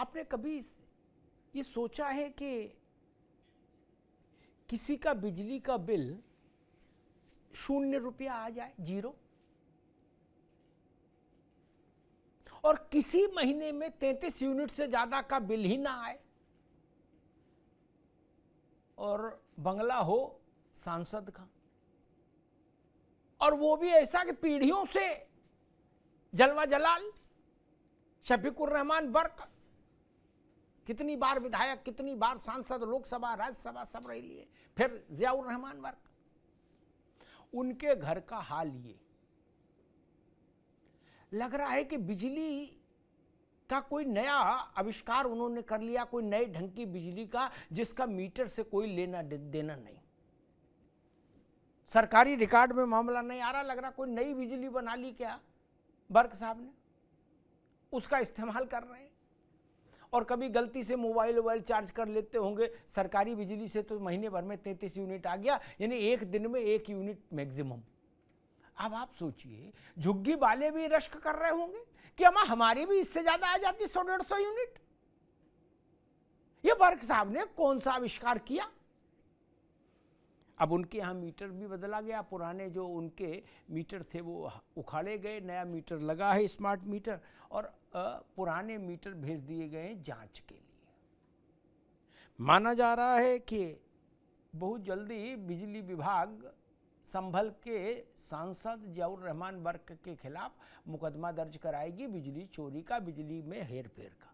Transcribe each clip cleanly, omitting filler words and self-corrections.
आपने कभी ये सोचा है कि किसी का बिजली का बिल 0 रुपया आ जाए, 0, और किसी महीने में 33 यूनिट से ज्यादा का बिल ही ना आए, और बंगला हो सांसद का, और वो भी ऐसा कि पीढ़ियों से जलवा जलाल शफीकुर रहमान बर्क, कितनी बार विधायक, कितनी बार सांसद, लोकसभा, राज्यसभा सब रह लिए, फिर जियाउर रहमान बर्क, उनके घर का हाल ये लग रहा है कि बिजली का कोई नया आविष्कार उन्होंने कर लिया, कोई नए ढंग की बिजली का जिसका मीटर से कोई लेना देना नहीं। सरकारी रिकॉर्ड में मामला नहीं आ रहा, लग रहा कोई नई बिजली बना ली क्या बर्क साहब ने, उसका इस्तेमाल कर रहे हैं। और कभी गलती से मोबाइल चार्ज कर लेते होंगे, सरकारी बिजली से तो महीने भर में 33 यूनिट आ गया, यानी एक दिन में 1 यूनिट मैक्सिमम। अब आप सोचिए, झुग्गी वाले भी रश्क कर रहे होंगे कि अम्मा हमारी भी इससे ज्यादा आ जाती 100-150 यूनिट। ये बर्क साहब ने कौन सा आविष्कार किया? अब उनके यहाँ मीटर भी बदला गया, पुराने जो उनके मीटर थे वो उखाड़े गए, नया मीटर लगा है स्मार्ट मीटर, और पुराने मीटर भेज दिए गए जांच के लिए। माना जा रहा है कि बहुत जल्दी बिजली विभाग संभल के सांसद जियाउर रहमान बर्क के खिलाफ मुकदमा दर्ज कराएगी, बिजली चोरी का, बिजली में हेरफेर का।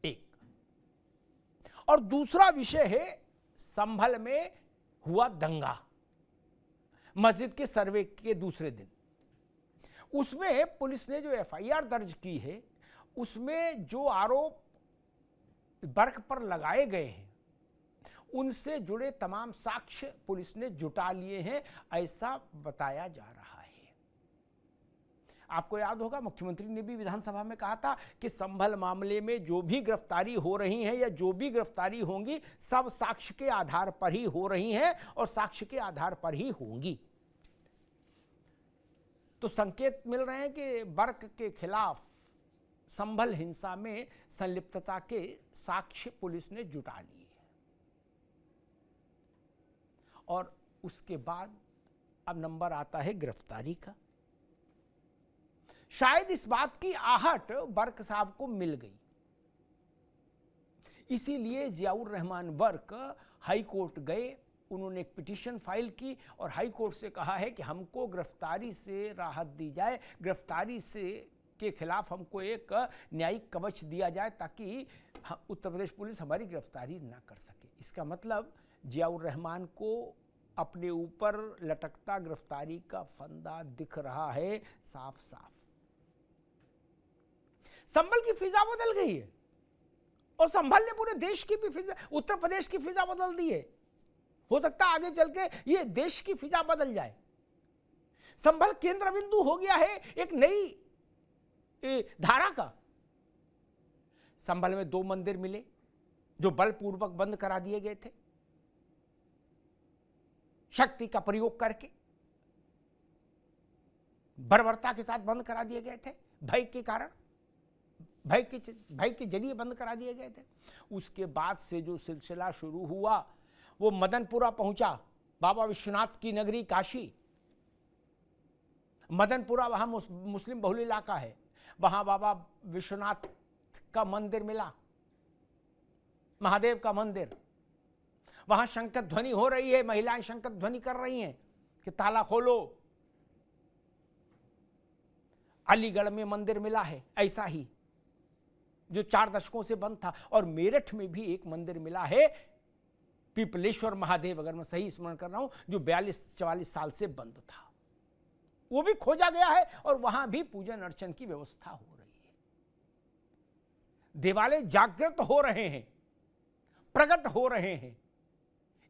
एक और दूसरा विषय है, संभल में हुआ दंगा मस्जिद के सर्वे के दूसरे दिन, उसमें पुलिस ने जो एफआईआर दर्ज की है, उसमें जो आरोप बर्क पर लगाए गए हैं उनसे जुड़े तमाम साक्ष्य पुलिस ने जुटा लिए हैं, ऐसा बताया जा रहा है। आपको याद होगा, मुख्यमंत्री ने भी विधानसभा में कहा था कि संभल मामले में जो भी गिरफ्तारी हो रही है या जो भी गिरफ्तारी होंगी, सब साक्ष्य के आधार पर ही हो रही हैं और साक्ष्य के आधार पर ही होंगी। तो संकेत मिल रहे हैं कि बर्क के खिलाफ संभल हिंसा में संलिप्तता के साक्ष्य पुलिस ने जुटा लिए, और उसके बाद अब नंबर आता है गिरफ्तारी का। शायद इस बात की आहट बर्क साहब को मिल गई, इसीलिए जियाउर रहमान बर्क हाई कोर्ट गए, उन्होंने एक पिटीशन फाइल की और हाई कोर्ट से कहा है कि हमको गिरफ्तारी से राहत दी जाए, गिरफ्तारी से के खिलाफ हमको एक न्यायिक कवच दिया जाए ताकि उत्तर प्रदेश पुलिस हमारी गिरफ्तारी ना कर सके। इसका मतलब जियाउर रहमान को अपने ऊपर लटकता गिरफ्तारी का फंदा दिख रहा है साफ साफ। संभल की फिजा बदल गई है, और संभल ने पूरे देश की भी फिजा, उत्तर प्रदेश की फिजा बदल दी है। हो सकता है आगे चल के ये देश की फिजा बदल जाए। संभल केंद्र बिंदु हो गया है एक नई धारा का। संभल में 2 मंदिर मिले जो बलपूर्वक बंद करा दिए गए थे, शक्ति का प्रयोग करके बर्बरता के साथ बंद करा दिए गए थे, भय के कारण, भय के जरिए बंद करा दिए गए थे। उसके बाद से जो सिलसिला शुरू हुआ वो मदनपुरा पहुंचा, बाबा विश्वनाथ की नगरी काशी। मदनपुरा वहां मुस्लिम बहुल इलाका है, वहां बाबा विश्वनाथ का मंदिर मिला, महादेव का मंदिर। वहां शंकर ध्वनि हो रही है, महिलाएं शंकर ध्वनि कर रही हैं कि ताला खोलो। अलीगढ़ में मंदिर मिला है ऐसा ही, जो 4 दशकों से बंद था, और मेरठ में भी एक मंदिर मिला है, पीपलेश्वर महादेव, अगर मैं सही स्मरण कर रहा हूं, जो 42-44 साल से बंद था। वो भी खोजा गया है और वहां भी पूजन अर्चन की व्यवस्था हो रही है। देवालय जागृत हो रहे हैं, प्रकट हो रहे हैं,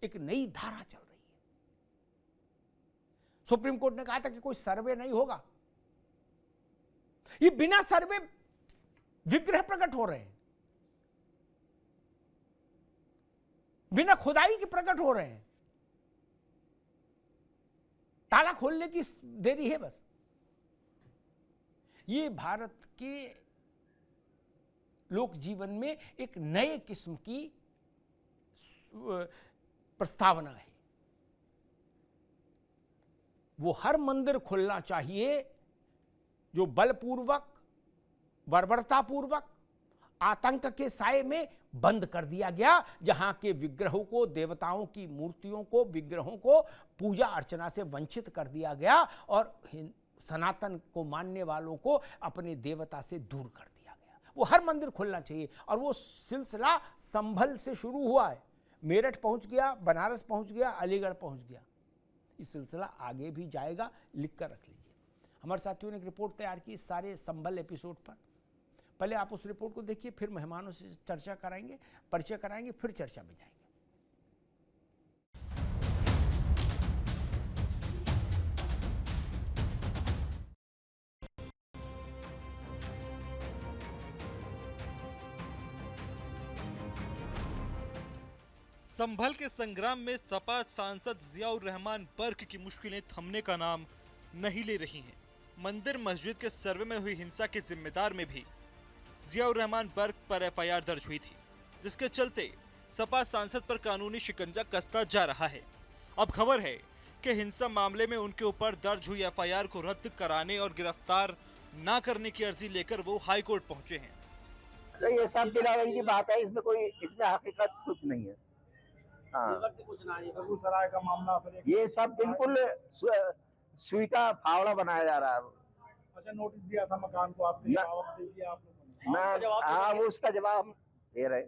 एक नई धारा चल रही है। सुप्रीम कोर्ट ने कहा था कि कोई सर्वे नहीं होगा, ये बिना सर्वे विग्रह प्रकट हो रहे हैं, बिना खुदाई के प्रकट हो रहे हैं। ताला खोलने की देरी है बस। ये भारत के लोक जीवन में एक नए किस्म की प्रस्तावना है। वो हर मंदिर खुलना चाहिए जो बलपूर्वक, बर्बरतापूर्वक आतंक के साए में बंद कर दिया गया, जहां के विग्रहों को, देवताओं की मूर्तियों को, विग्रहों को पूजा अर्चना से वंचित कर दिया गया और सनातन को मानने वालों को अपने देवता से दूर कर दिया गया। वो हर मंदिर खुलना चाहिए और वो सिलसिला संभल से शुरू हुआ है, मेरठ पहुंच गया, बनारस पहुंच गया, अलीगढ़ पहुंच गया। इस सिलसिला आगे भी जाएगा, लिख कर रख लीजिए। हमारे साथियों ने एक रिपोर्ट तैयार की इस सारे संभल एपिसोड पर। पहले आप उस रिपोर्ट को देखिए, फिर मेहमानों से चर्चा कराएंगे, परिचय कराएंगे, फिर चर्चा में जाएंगे। संभल के संग्राम में सपा सांसद जियाउर रहमान बर्क की मुश्किलें थमने का नाम नहीं ले रही हैं। मंदिर मस्जिद के सर्वे में हुई हिंसा के जिम्मेदार में भी जियाउर रहमान बर्क पर एफआईआर दर्ज हुई थी, जिसके चलते सपा सांसद पर कानूनी शिकंजा कसता जा रहा है। अब खबर है कि हिंसा मामले में उनके ऊपर दर्ज हुई एफआईआर को रद्द कराने और गिरफ्तार न करने की अर्जी लेकर वो हाई कोर्ट पहुंचे हैं। तो ये सब बिलावरी की बात है, इसमें हकीकत कुछ नहीं है। हाँ, बेगूसराय का मामला फिर ये सब बिल्कुल सुईता फावड़ा बनाया जा रहा है। अच्छा, नोटिस दिया था मकान को आपने, जवाब दे दिया आप लोगों ने? हाँ, वो उसका जवाब हम दे रहे।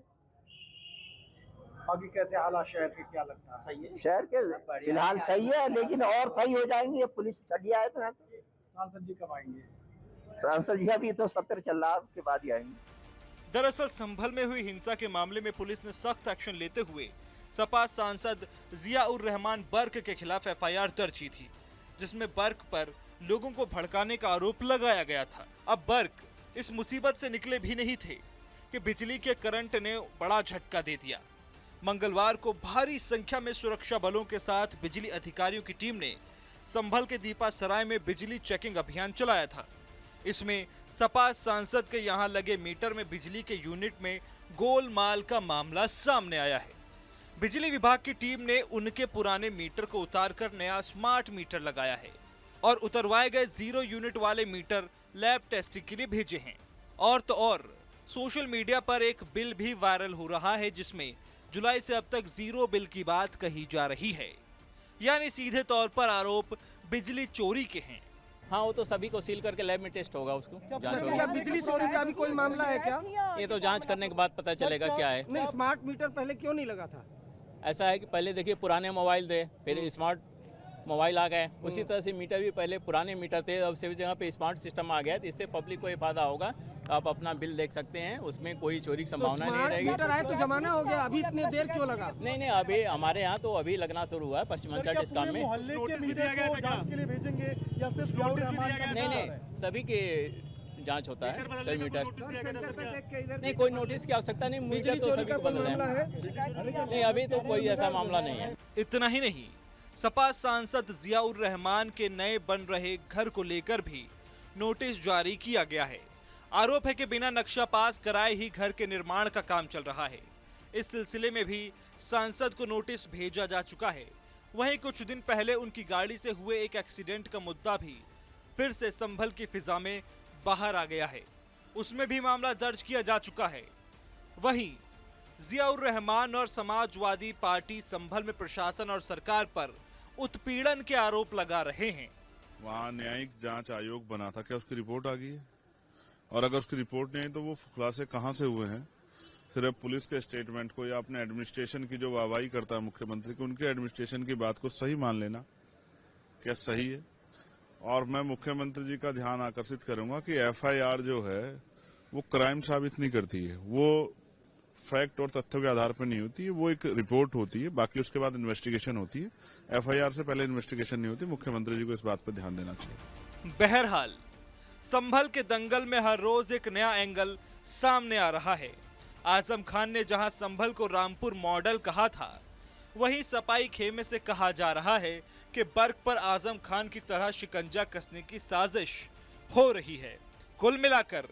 बाकी कैसे हालात शहर के, क्या लगता है? शहर के फिलहाल सही है, लेकिन और सही हो जाएंगे। पुलिस छड़ी आए तो सांसद जी कब आएंगे? सांसद जी अभी तो सत्र चल रहा है, उसके बाद ही आएंगे। दरअसल संभल में हुई हिंसा के मामले में पुलिस ने सख्त एक्शन लेते हुए सपा सांसद जियाउर रहमान बर्क के खिलाफ एफआईआर दर्ज की थी, जिसमें बर्क पर लोगों को भड़काने का आरोप लगाया गया था। अब बर्क इस मुसीबत से निकले भी नहीं थे कि बिजली के करंट ने बड़ा झटका दे दिया। मंगलवार को भारी संख्या में सुरक्षा बलों के साथ बिजली अधिकारियों की टीम ने संभल के दीपा सराय में बिजली चेकिंग अभियान चलाया था। इसमें सपा सांसद के यहां लगे मीटर में बिजली के यूनिट में गोलमाल का मामला सामने आया है। बिजली विभाग की टीम ने उनके पुराने मीटर को उतारकर नया स्मार्ट मीटर लगाया है और उतरवाए गए 0 यूनिट वाले मीटर लैब टेस्टिंग के लिए भेजे हैं। और तो और सोशल मीडिया पर एक बिल भी वायरल हो रहा है, जिसमें जुलाई से अब तक 0 बिल की बात कही जा रही है। यानी सीधे तौर पर आरोप बिजली चोरी के हैं। हाँ, वो तो सभी को सील करके लैब में टेस्ट होगा, उसको जांच क्या बिजली चोरी का भी कोई मामला है क्या? ये तो जांच करने के बाद पता चलेगा क्या है। नहीं, स्मार्ट मीटर पहले क्यों नहीं लगा था? ऐसा है कि पहले देखिए पुराने मोबाइल थे, फिर स्मार्ट मोबाइल आ गए, उसी तरह से मीटर भी पहले पुराने मीटर थे, अब सभी जगह पे स्मार्ट सिस्टम आ गया है, तो इससे पब्लिक को ये फायदा होगा। तो आप अपना बिल देख सकते हैं, उसमें कोई चोरी की संभावना नहीं रहेगी। मीटर आए तो जमाना हो गया, अभी इतनी देर क्यों लगा? नहीं, अभी हमारे यहाँ तो अभी लगना शुरू हुआ है पश्चिमांचल डिस्काउंट में। नहीं, सभी के जांच होता है, सभी मीटर। नहीं, कोई नोटिस की आवश्यकता नहीं, मीटर तो सभी को बदल है। नहीं, अभी तो कोई ऐसा मामला नहीं है। इतना ही नहीं, सपा सांसद जियाउर रहमान के नए बन रहे घर को लेकर भी नोटिस जारी किया गया है। आरोप है कि बिना नक्शा पास कराए ही घर के निर्माण का काम चल रहा है। इस सिलसिले में भी सांसद को नोटिस भेजा जा चुका है। वहीं कुछ दिन पहले उनकी गाड़ी से हुए एक एक्सीडेंट का मुद्दा भी फिर से संभल की फिजा में बाहर आ गया है, उसमें भी मामला दर्ज किया जा चुका है। वहीं जियाउर रहमान और समाजवादी पार्टी संभल में प्रशासन और सरकार पर उत्पीड़न के आरोप लगा रहे हैं। वहाँ न्यायिक जांच आयोग बना था, क्या उसकी रिपोर्ट आ गई है? और अगर उसकी रिपोर्ट नहीं है तो वो खुलासे कहाँ से हुए हैं? सिर्फ पुलिस के स्टेटमेंट को या अपने एडमिनिस्ट्रेशन की जो वाहवाही करता है मुख्यमंत्री की, उनके एडमिनिस्ट्रेशन की बात को सही मान लेना क्या सही है? और मैं मुख्यमंत्री जी का ध्यान आकर्षित करूंगा कि एफआईआर जो है वो क्राइम साबित नहीं करती है, वो फैक्ट और तथ्यों के आधार पर नहीं होती है, वो एक रिपोर्ट होती है, बाकी उसके बाद इन्वेस्टिगेशन होती है। एफआईआर से पहले इन्वेस्टिगेशन नहीं होती। मुख्यमंत्री जी को इस बात पर ध्यान देना चाहिए। बहरहाल संभल के दंगल में हर रोज एक नया एंगल सामने आ रहा है। आजम खान ने जहां संभल को रामपुर मॉडल कहा था, वहीं सपाई खेमे से कहा जा रहा है कि बर्क पर आजम खान की तरह शिकंजा कसने की साजिश हो रही है। कुल मिलाकर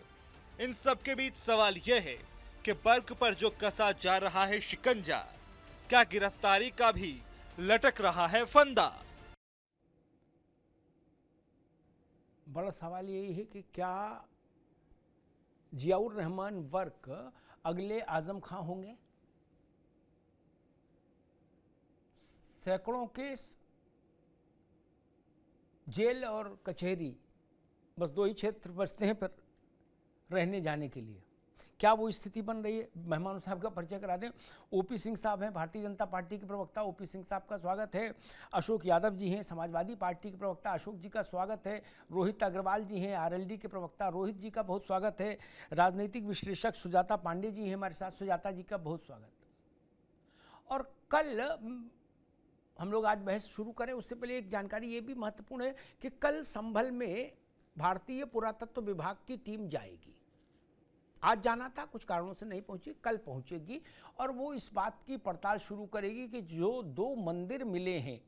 इन सब के बीच सवाल यह है कि बर्क पर जो कसा जा रहा है शिकंजा, क्या गिरफ्तारी का भी लटक रहा है फंदा? बड़ा सवाल यही है कि क्या जियाउर रहमान वर्क अगले आजम खां होंगे? सैकड़ों केस, जेल और कचहरी, बस 2 ही क्षेत्र बचते हैं फिर रहने जाने के लिए। क्या वो स्थिति बन रही है? मेहमानों साहब का परिचय करा दें। ओपी सिंह साहब हैं, भारतीय जनता पार्टी के प्रवक्ता। ओपी सिंह साहब का स्वागत है। अशोक यादव जी हैं, समाजवादी पार्टी के प्रवक्ता। अशोक जी का स्वागत है। रोहित अग्रवाल जी हैं, आरएलडी के प्रवक्ता। रोहित जी का बहुत स्वागत है। राजनीतिक विश्लेषक सुजाता पांडे जी हैं हमारे साथ। सुजाता जी का बहुत स्वागत। और कल हम लोग आज बहस शुरू करें उससे पहले एक जानकारी ये भी महत्वपूर्ण है कि कल संभल में भारतीय पुरातत्व विभाग की टीम जाएगी। आज जाना था, कुछ कारणों से नहीं पहुंची, कल पहुंचेगी और वो इस बात की पड़ताल शुरू करेगी कि जो 2 मंदिर मिले हैं,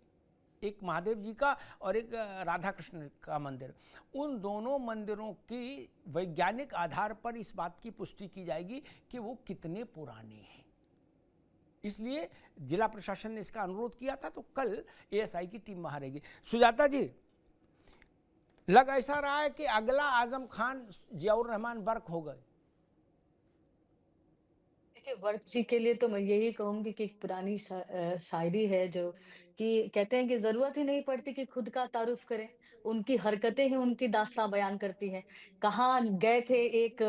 एक महादेव जी का और एक राधा कृष्ण का मंदिर, उन दोनों मंदिरों की वैज्ञानिक आधार पर इस बात की पुष्टि की जाएगी कि वो कितने पुराने हैं। इसलिए जिला प्रशासन ने इसका अनुरोध किया था, तो कल एएसआई की टीम वहां रहेगी। सुजाता जी, लग ऐसा रहा है कि अगला आजम खान जियाउर रहमान बर्क हो गए। देखिए, वर्क जी के लिए तो मैं यही कहूँगी कि एक पुरानी शायरी है जो कि कहते हैं कि ज़रूरत ही नहीं पड़ती कि खुद का तारुफ़ करें, उनकी हरकतें ही उनकी दास्ताँ बयान करती हैं। कहाँ गए थे एक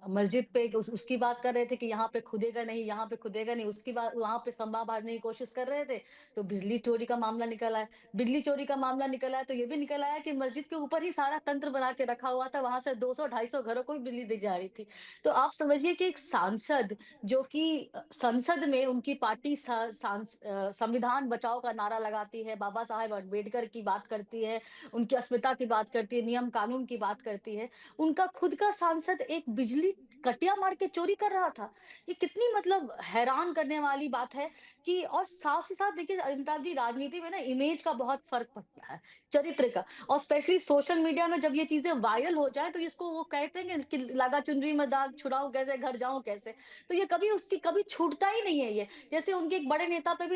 मस्जिद पे उसकी बात कर रहे थे कि यहाँ पे खुदेगा नहीं, यहाँ पे खुदेगा नहीं, उसकी बात वहाँ पे संभा बाँधने की कोशिश कर रहे थे, तो बिजली चोरी का मामला निकल आया। बिजली चोरी का मामला निकल आया तो ये भी निकल आया कि मस्जिद के ऊपर ही सारा तंत्र बना के रखा हुआ था, वहाँ से 200-250 घरों को भी बिजली दी जा रही थी। तो आप समझिए कि एक सांसद जो कि संसद में उनकी पार्टी संविधान बचाओ का नारा लगाती है, बाबा साहेब अम्बेडकर की बात करती है, उनकी अस्मिता की बात करती है, नियम कानून की बात करती है, उनका खुद का सांसद एक बिजली कटिया मार के चोरी कर रहा था। ये कितनी मतलब हैरान करने वाली बात है कि और साथ ही साथ देखिए अमिताभ जी, राजनीति में ना इमेज का बहुत फर्क पड़ता है, चरित्र का, और स्पेशली सोशल मीडिया में जब ये चीजें वायरल हो जाए तो इसको वो कहते हैं कि लगा चुनरी में दाग, छुड़ाऊं कैसे, घर जाऊं कैसे। तो ये कभी उसकी कभी छूटता ही नहीं है ये। जैसे उनके एक बड़े नेता पे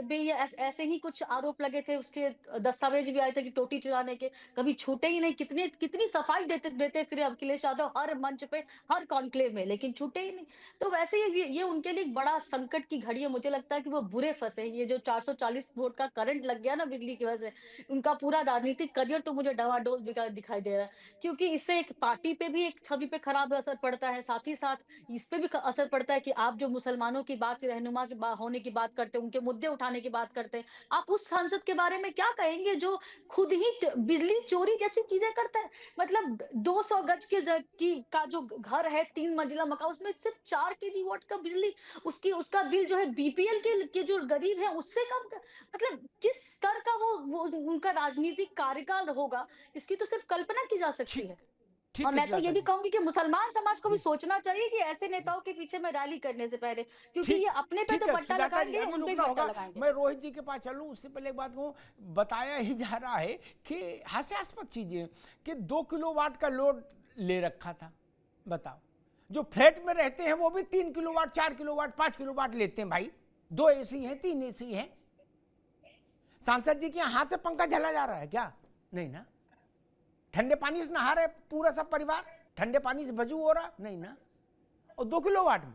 भी ये ऐसे ही कुछ आरोप लगे थे, उसके दस्तावेज भी आए थे कि टोटी चुराने के, कभी छूटे ही नहीं। कितनी सफाई देते फिर अखिलेश यादव हर मंच पे, हर कॉन्क्लेव में, लेकिन छूटे ही नहीं। तो वैसे ये उनके लिए एक बड़ा संकट की घड़ी है। मुझे लगता है कि वो बुरे फंसे। ये जो 440 वोट का करंट लग गया ना बिजली की वजह से, उनका पूरा राजनीतिक करियर तो मुझे डवाडोल दिखाई दे रहा है, क्योंकि इससे एक पार्टी पे भी एक छवि पे खराब असर पड़ता है, साथ ही साथ इस पे भी असर पड़ता है कि आप जो मुसलमानों की बात, रहनुमा की होने की बात करते हैं, उनके मुद्दे उठाने की बात करते हैं, आप उस सांसद के बारे में क्या कहेंगे जो खुद ही बिजली चोरी जैसी चीजें करता है। मतलब 200 गज का जो घर है, 3 मंजिला मकान, उसमें सिर्फ 4 kW का बिजली, उसका बिल जो है बीपीएल के जो गरीब है उससे कम मतलब किस स्तर का वो उनका राजनीतिक कार्यकाल होगा, इसकी तो सिर्फ कल्पना की जा सकती है। और मैं तो ये भी कहूंगी कि मुसलमान समाज को भी सोचना चाहिए कि ऐसे नेताओं के पीछे में रैली करने से पहले, क्योंकि ये अपने पे तो पट्टा लगाएंगे, उन पे भी पट्टा लगाएंगे। मैं रोहित जी के पास चलूं उससे पहले एक बात कहूं, बताया ही जा रहा है कि हास्यास्पद चीजें कि 2 किलोवाट का लोड ले रखा था। बताओ, जो फ्लैट में रहते हैं वो भी 3 किलोवाट, 4 किलोवाट, 5 किलोवाट लेते हैं भाई। 2 एसी हैं, 3 एसी हैं। सांसद जी के हाथ से पंखा चला जा रहा है क्या? नहीं ना। ठंडे पानी से नहा रहे पूरा सब परिवार, ठंडे पानी से वजू हो रहा? नहीं ना। और 2 किलोवाट में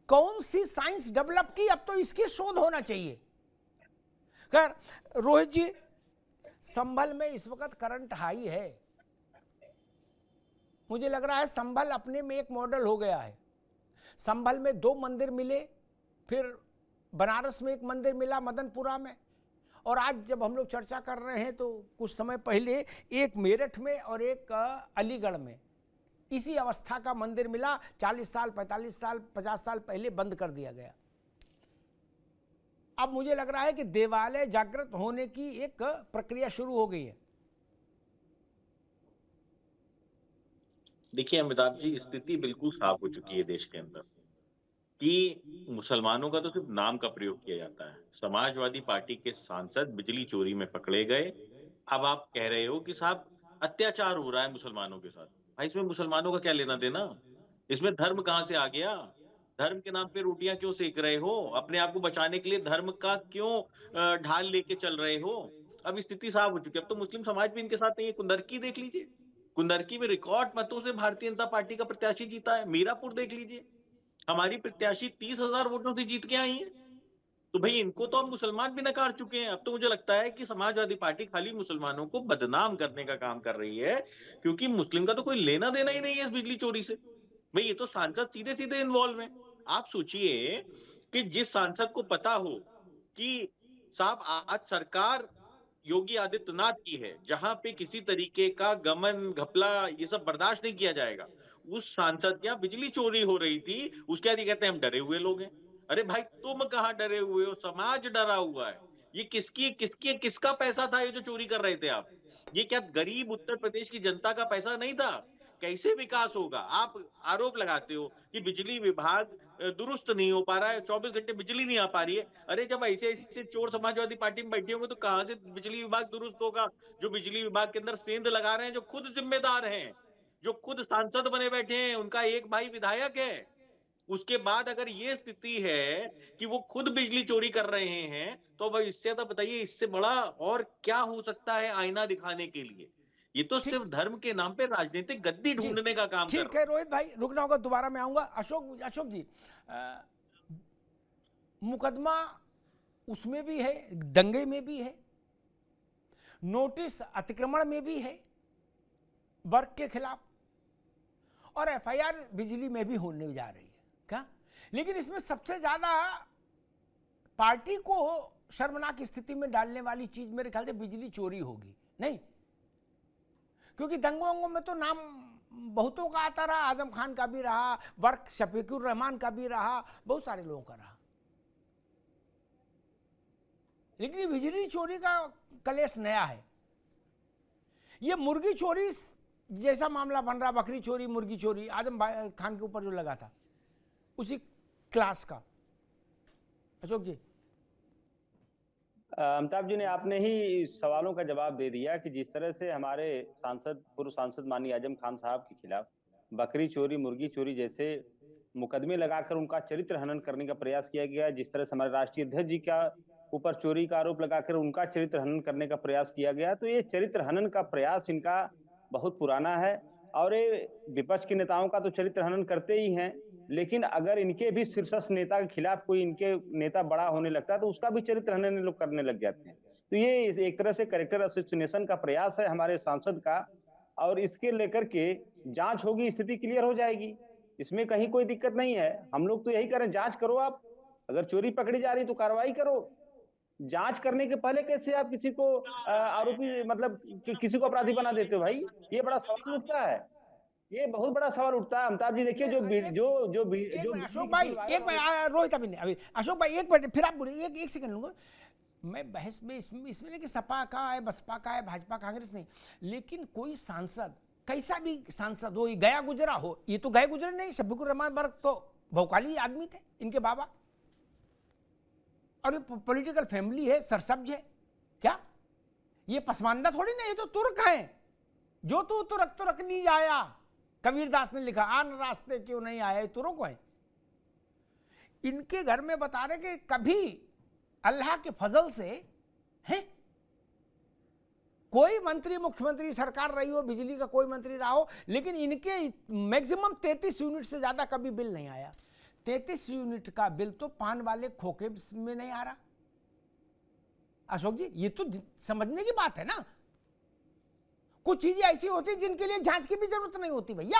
कौन सी साइंस डेवलप की? अब तो इसकी शोध होना चाहिए। खैर रोहित जी, संभल में इस वक्त करंट हाई है। मुझे लग रहा है संभल अपने में एक मॉडल हो गया है। संभल में 2 मंदिर मिले, फिर बनारस में एक मंदिर मिला, मदनपुरा में, और आज जब हम लोग चर्चा कर रहे हैं तो कुछ समय पहले एक मेरठ में और एक अलीगढ़ में इसी अवस्था का मंदिर मिला। 40 साल, 45 साल, 50 साल पहले बंद कर दिया गया। अब मुझे लग रहा है कि देवालय जागृत होने की एक प्रक्रिया शुरू हो गई है। देखिए अमिताभ जी, स्थिति बिल्कुल साफ हो चुकी है देश के अंदर कि मुसलमानों का तो सिर्फ नाम का प्रयोग किया जाता है। समाजवादी पार्टी के सांसद बिजली चोरी में पकड़े गए। अब आप कह रहे हो कि साहब अत्याचार हो रहा है मुसलमानों के साथ। भाई इसमें मुसलमानों का क्या लेना देना? इसमें धर्म कहाँ से आ गया? धर्म के नाम पे रोटियां क्यों सेक रहे हो? अपने आप को बचाने के लिए धर्म का क्यों ढाल लेके चल रहे हो? अब स्थिति साफ हो चुकी है। अब तो मुस्लिम समाज भी इनके साथ नहीं है। कुंदरकी देख लीजिए, कुंदरकी में रिकॉर्ड मतों से भारतीय जनता पार्टी का प्रत्याशी जीता है। मीरापुर देख लीजिए, हमारी प्रत्याशी 30,000 वोटों से जीत के आई है। तो भाई इनको तो अब मुसलमान भी नकार चुके हैं। अब तो मुझे लगता है कि समाजवादी पार्टी खाली मुसलमानों को बदनाम करने का काम कर रही है, क्योंकि मुस्लिम का तो कोई लेना देना ही नहीं है इस बिजली चोरी से। भाई ये तो सांसद सीधे सीधे इन्वॉल्व है। आप सोचिए कि जिस सांसद को पता हो कि साहब आज सरकार योगी आदित्यनाथ की है, जहां पे किसी तरीके का गमन घपला ये सब बर्दाश्त नहीं किया जाएगा, उस सांसद के यहाँ बिजली चोरी हो रही थी, उसके बाद ये कहते हैं हम डरे हुए लोग हैं। अरे भाई तुम कहाँ डरे हुए हो? समाज डरा हुआ है। ये किसका पैसा था ये जो चोरी कर रहे थे आप? ये क्या गरीब उत्तर प्रदेश की जनता का पैसा नहीं था? कैसे विकास होगा? आप आरोप लगाते हो कि बिजली विभाग दुरुस्त नहीं हो पा रहा है, 24 घंटे बिजली नहीं आ पा रही है। अरे जब ऐसे ऐसे चोर समाजवादी पार्टी में बैठे होंगे तो कहां से बिजली विभाग दुरुस्त होगा? जो बिजली विभाग के अंदर सेंध लगा रहे हैं, जो खुद जिम्मेदार हैं, जो खुद सांसद बने बैठे हैं, उनका एक भाई विधायक है, उसके बाद अगर ये स्थिति है कि वो खुद बिजली चोरी कर रहे हैं, तो भाई इससे ज्यादा बताइए इससे बड़ा और क्या हो सकता है आईना दिखाने के लिए? ये तो सिर्फ धर्म के नाम पे राजनीतिक गद्दी ढूंढने का काम कर ठीक है रोहित भाई, रुकना होगा, दोबारा मैं आऊंगा। अशोक जी, मुकदमा उसमें भी है, दंगे में भी है, नोटिस अतिक्रमण में भी है वर्ग के खिलाफ, और एफआईआर बिजली में भी होने जा रही है क्या? लेकिन इसमें सबसे ज्यादा पार्टी को शर्मनाक स्थिति में डालने वाली चीज मेरे ख्याल से बिजली चोरी होगी, नहीं? क्योंकि दंगों में तो नाम बहुतों का आता रहा, आजम खान का भी रहा, वर्क शफीकुर रहमान का भी रहा, बहुत सारे लोगों का रहा। लेकिन ये बिजली चोरी का कलेश नया है। ये मुर्गी चोरी जैसा मामला बन रहा, बकरी चोरी, मुर्गी चोरी, आजम खान के ऊपर जो लगा था, उसी क्लास का। अशोक जी, अमिताभ जी ने आपने ही सवालों का जवाब दे दिया कि जिस तरह से हमारे पूर्व सांसद माननीय आजम खान साहब के खिलाफ बकरी चोरी, मुर्गी चोरी जैसे मुकदमे लगाकर उनका चरित्र हनन करने का प्रयास किया गया, जिस तरह से हमारे राष्ट्रीय अध्यक्ष जी का ऊपर चोरी का आरोप लगाकर उनका चरित्र हनन करने का प्रयास किया गया, तो ये चरित्र हनन का प्रयास इनका बहुत पुराना है। और ये विपक्ष के नेताओं का तो चरित्र हनन करते ही हैं, लेकिन अगर इनके भी शीर्षस्थ नेता के खिलाफ कोई इनके नेता बड़ा होने लगता है तो उसका भी चरित्र हनन लोग करने लग जाते हैं। तो ये एक तरह से कैरेक्टर असोसिएशन का प्रयास है हमारे सांसद का, और इसके लेकर के जांच होगी, स्थिति क्लियर हो जाएगी, इसमें कहीं कोई दिक्कत नहीं है। हम लोग तो यही करें, जांच करो आप, अगर चोरी पकड़ी जा रही तो कार्रवाई करो। जांच करने के पहले कैसे आप किसी को आरोपी मतलब किसी को अपराधी बना देते हो? भाई ये बड़ा सवाल उठता है, ये बहुत बड़ा सवाल उठता है। अमिताभ जी देखिए, जो अशोक भाई एक मिनट, रोहित अभी अशोक भाई एक मिनट, फिर आप बोलिए, एक सेकंड लूंगा मैं बहस में। इसमें नहीं कि सपा का है, बसपा का है, भाजपा कांग्रेस नहीं, लेकिन कोई सांसद, कैसा भी सांसद हो, ये गया गुजरा हो, ये तो गए गुजरे नहीं। शफीकुर रहमान बर्क तो भौकाली आदमी थे इनके बाबा, और ये पॉलिटिकल फैमिली है, सरसब्ज है क्या? ये पसमानदा थोड़ी ना, ये तो तुर्क हैं। जो तू तुरक नहीं आया, कबीरदास ने लिखा, आन रास्ते क्यों नहीं आया, तुर्क है। इनके घर में बता रहे कि कभी अल्लाह के फजल से है कोई मंत्री, मुख्यमंत्री सरकार रही हो, बिजली का कोई मंत्री रहा हो, लेकिन इनके मैक्सिमम 33 यूनिट से ज्यादा कभी बिल नहीं आया। 33 यूनिट का बिल तो पान वाले खोखे में नहीं आ रहा। अशोक जी, ये तो समझने की बात है ना। कुछ चीजें ऐसी होती जिनके लिए जांच की भी जरूरत नहीं होती भैया।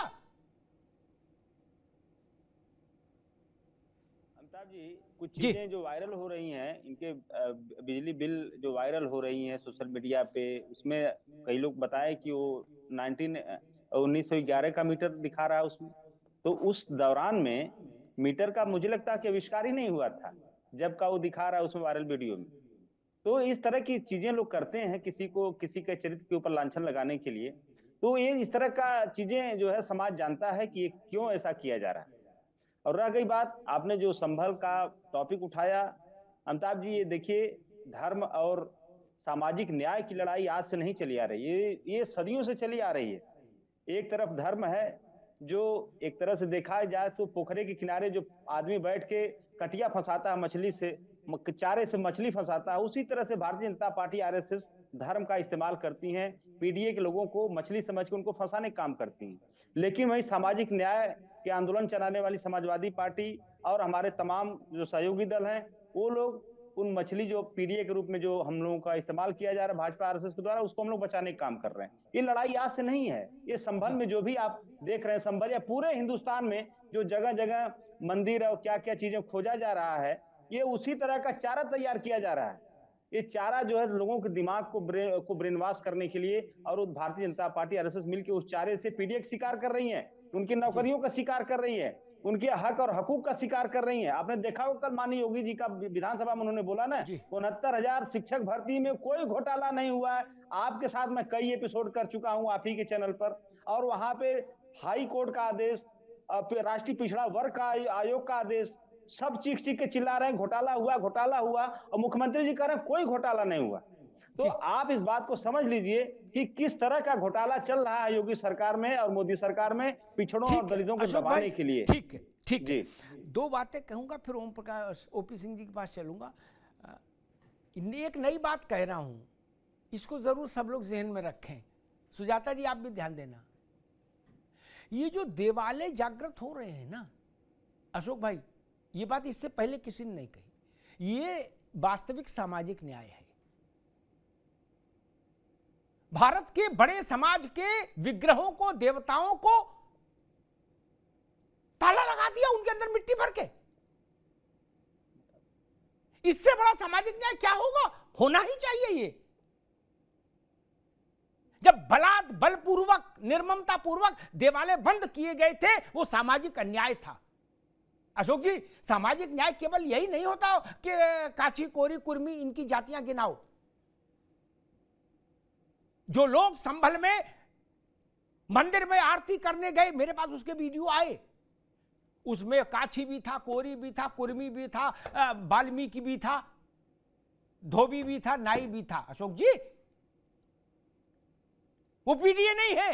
अमिताभ जी, कुछ चीजें जो वायरल हो रही हैं, इनके बिजली बिल जो वायरल हो रही हैं सोशल मीडिया पे, उसमें कई लोग बताए कि वो 1911 का मीटर दिखा रहा है उसमें। तो उस दौरान में मीटर का मुझे लगता है कि आविष्कार ही नहीं हुआ था जब का वो दिखा रहा है उसमें वायरल वीडियो में। तो इस तरह की चीजें लोग करते हैं किसी के चरित्र के ऊपर लांछन लगाने के लिए। तो ये इस तरह का चीजें जो है समाज जानता है कि ये क्यों ऐसा किया जा रहा है। और रह गई बात, आपने जो संभल का टॉपिक उठाया, अमिताभ जी ये देखिए, धर्म और सामाजिक न्याय की लड़ाई आज से नहीं चली आ रही, ये सदियों से चली आ रही है। एक तरफ धर्म है, जो एक तरह से देखा जाए तो पोखरे के किनारे जो आदमी बैठ के कटिया फंसाता है, मछली से चारे से मछली फंसाता है, उसी तरह से भारतीय जनता पार्टी आरएसएस धर्म का इस्तेमाल करती हैं, पीडीए के लोगों को मछली समझ के उनको फंसाने का काम करती हैं। लेकिन वही सामाजिक न्याय के आंदोलन चलाने वाली समाजवादी पार्टी और हमारे तमाम जो सहयोगी दल हैं, वो लोग उन मछली जो पीडीए के रूप में जो हम लोगों का इस्तेमाल किया जा रहा है भाजपा आरएसएस के द्वारा, उसको हम लोग बचाने का काम कर रहे हैं। ये लड़ाई आज से नहीं है, ये संभल में जो भी आप देख रहे हैं, संभल या पूरे हिंदुस्तान में जो जगह जगह मंदिर और क्या क्या चीजें खोजा जा रहा है, ये उसी तरह का चारा तैयार किया जा रहा है। ये चारा जो है लोगों के दिमाग को ब्रेन वॉश करने के लिए, और भारतीय जनता पार्टी आरएसएस मिलकर उस चारे से पीडीए का शिकार कर रही है, उनकी नौकरियों का शिकार कर रही है, उनके हक और हकूक का शिकार कर रही हैं। आपने देखा हो कल माननीय योगी जी का विधानसभा में उन्होंने बोला ना, 69,000 शिक्षक भर्ती में कोई घोटाला नहीं हुआ है। आपके साथ मैं कई एपिसोड कर चुका हूं आप ही के चैनल पर, और वहां पे हाई कोर्ट का आदेश, राष्ट्रीय पिछड़ा वर्ग का आयोग का आदेश, सब चीख चीख के चिल्ला रहे हैं घोटाला हुआ घोटाला हुआ, और मुख्यमंत्री जी कह रहे हैं कोई घोटाला नहीं हुआ। तो आप इस बात को समझ लीजिए कि किस तरह का घोटाला चल रहा है योगी सरकार में और मोदी सरकार में, पिछड़ों और दलितों को दबाने के लिए। ठीक है, ठीक है। दो बातें कहूंगा, फिर ओम प्रकाश ओपी सिंह जी के पास चलूंगा। एक नई बात कह रहा हूं, इसको जरूर सब लोग जहन में रखें। सुजाता जी आप भी ध्यान देना, ये जो देवालय जागृत हो रहे हैं ना अशोक भाई, ये बात इससे पहले किसी ने नहीं कही, ये वास्तविक सामाजिक न्याय है। भारत के बड़े समाज के विग्रहों को, देवताओं को ताला लगा दिया, उनके अंदर मिट्टी भर के। इससे बड़ा सामाजिक न्याय क्या होगा? होना ही चाहिए ये। जब बलपूर्वक, निर्ममता पूर्वक देवालय बंद किए गए थे, वो सामाजिक अन्याय था। अशोक जी, सामाजिक न्याय केवल यही नहीं होता कि काची, कोरी, कुर्मी इनकी जातियां गिनाओ। जो लोग संभल में मंदिर में आरती करने गए, मेरे पास उसके वीडियो आए, उसमें काछी भी था, कोरी भी था, कुर्मी भी था, वाल्मीकि भी था, धोबी भी था, नाई भी था। अशोक जी, वो पीडीए नहीं है।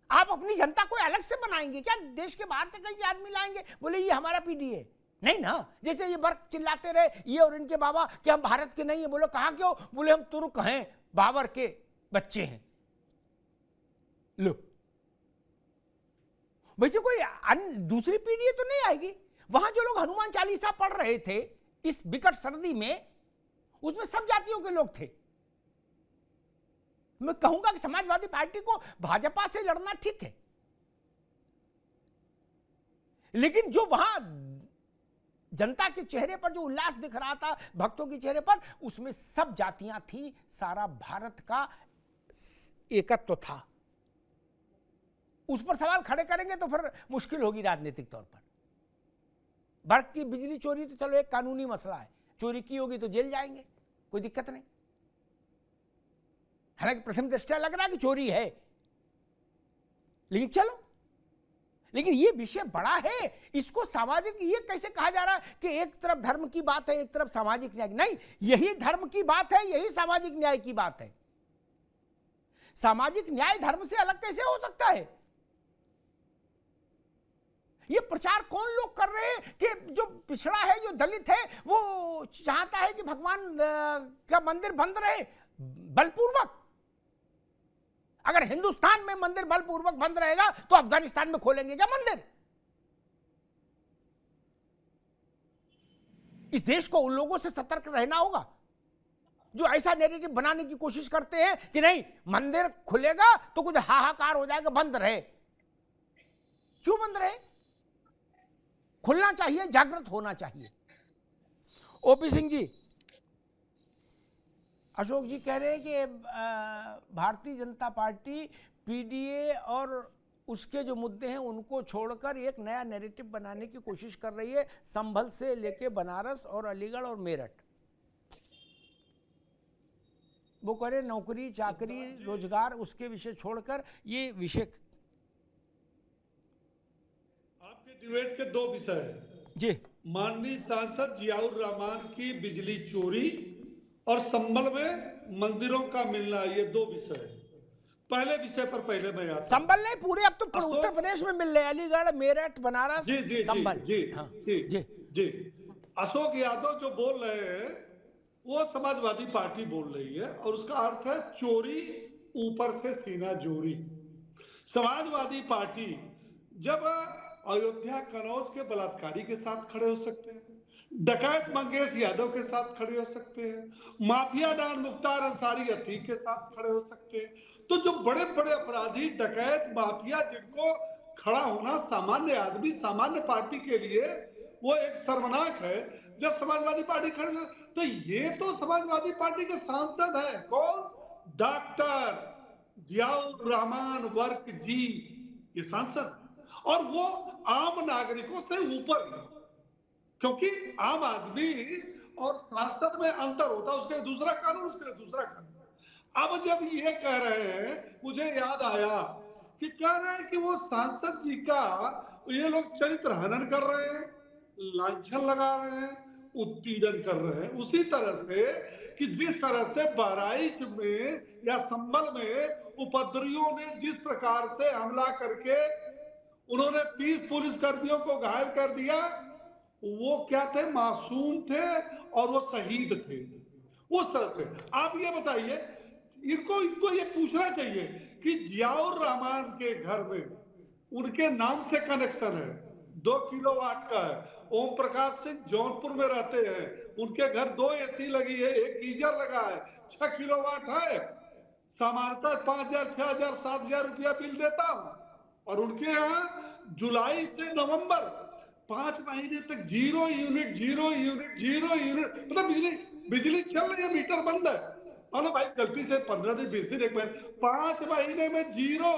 आप अपनी जनता को अलग से बनाएंगे क्या? देश के बाहर से कहीं से आदमी लाएंगे, बोले ये हमारा पीडीए नहीं ना। जैसे ये वर्ग चिल्लाते रहे, ये और इनके बाबा, कि हम भारत के नहीं है। बोलो कहां के हो? बोले हम तुर्क हैं, बाबर के बच्चे हैं। लो, वैसे कोई दूसरी पीढ़ी तो नहीं आएगी। वहां जो लोग हनुमान चालीसा पढ़ रहे थे इस बिकट सर्दी में, उसमें सब जातियों के लोग थे। मैं कहूंगा कि समाजवादी पार्टी को भाजपा से लड़ना ठीक है, लेकिन जो वहां जनता के चेहरे पर जो उल्लास दिख रहा था, भक्तों के चेहरे पर, उसमें सब जातियां थी, सारा भारत का एकत्व था। उस पर सवाल खड़े करेंगे तो फिर मुश्किल होगी राजनीतिक तौर पर। वर्ग की बिजली चोरी तो चलो एक कानूनी मसला है, चोरी की होगी तो जेल जाएंगे, कोई दिक्कत नहीं। हालांकि प्रथम दृष्टया लग रहा है कि चोरी है, लेकिन चलो, लेकिन ये विषय बड़ा है। इसको सामाजिक, ये कैसे कहा जा रहा है कि एक तरफ धर्म की बात है, एक तरफ सामाजिक न्याय? नहीं, यही धर्म की बात है, यही सामाजिक न्याय की बात है। सामाजिक न्याय धर्म से अलग कैसे हो सकता है? ये प्रचार कौन लोग कर रहे हैं कि जो पिछड़ा है, जो दलित है, वो चाहता है कि भगवान का मंदिर बंद रहे बलपूर्वक। अगर हिंदुस्तान में मंदिर बलपूर्वक बंद रहेगा तो अफगानिस्तान में खोलेंगे क्या मंदिर? इस देश को उन लोगों से सतर्क रहना होगा जो ऐसा नैरेटिव बनाने की कोशिश करते हैं कि नहीं, मंदिर खुलेगा तो कुछ हाहाकार हो जाएगा, बंद रहे। क्यों बंद रहे? खुलना चाहिए, जागृत होना चाहिए। ओपी सिंह जी, अशोक जी कह रहे हैं कि भारतीय जनता पार्टी पीडीए और उसके जो मुद्दे हैं उनको छोड़कर एक नया नैरेटिव बनाने की कोशिश कर रही है, संभल से लेके बनारस और अलीगढ़ और मेरठ। वो कह रहे नौकरी, चाकरी, रोजगार, उसके विषय छोड़कर ये विषय। आपके डिबेट के दो विषय हैं जी। माननीय सांसद जियाउर रहमान की बिजली चोरी और संभल में मंदिरों का मिलना, ये दो विषय है। पहले विषय पर पहले मैं आता हूं। संभल नहीं पूरे, अब तो अशोक- उत्तर प्रदेश में मिल रहे, अलीगढ़, मेरठ, बनारस, जी जी संभल। जी हाँ, जी जी जी अशोक यादव जो बोल रहे हैं वो समाजवादी पार्टी बोल रही है और उसका अर्थ है चोरी ऊपर से सीना जोरी। समाजवादी पार्टी जब अयोध्या कनौज के बलात्कारी के साथ खड़े हो सकते हैं, डकैत मंगेश यादव के साथ खड़े हो सकते हैं, माफिया डॉन मुख्तार अंसारी अतीक के साथ खड़े हो सकते हैं, तो जो बड़े बड़े अपराधी डकैत माफिया जिनको खड़ा होना सामान्य आदमी सामान्य पार्टी के लिए वो एक शर्मनाक है, जब समाजवादी पार्टी खड़े हो, तो ये तो समाजवादी पार्टी के सांसद है कौन, डॉक्टर जियाउर रहमान वर्क जी, ये सांसद, और वो आम नागरिकों से ऊपर है, क्योंकि आम आदमी और सांसद में अंतर होता है, उसके लिए दूसरा कानून, उसके लिए दूसरा कानून। अब जब ये कह रहे हैं, मुझे याद आया कि कह रहे हैं कि वो सांसद जी का ये लोग चरित्र हनन कर रहे हैं, लांछन लगा रहे हैं, उत्पीड़न कर रहे हैं, उसी तरह से कि जिस तरह से बहराइच में या संभल में उपद्रवियों ने जिस प्रकार से हमला करके उन्होंने 30 पुलिस कर्मियों को घायल कर दिया, वो क्या थे, मासूम थे और वो शहीद थे। उस तरह से आप ये बताइए, इनको ये पूछना चाहिए कि जियाउर रहमान के घर में उनके नाम से कनेक्शन है, 2 किलोवाट का है, ओम प्रकाश सिंह जौनपुर में रहते हैं, उनके घर 2 एसी लगी है, 1 गीजर लगा है, 6 किलोवाट है, सामान्यतः 5,000, 6,000, 7,000 रुपया बिल देता हूं, और उनके यहाँ जुलाई से नवंबर 5 महीने तक 0 यूनिट, 0 यूनिट, 0 यूनिट, मतलब बिजली चल रही है, मीटर बंद है, और भाई गलती से 15 दिन 20 दिन 1 महीने 5 महीने में 0,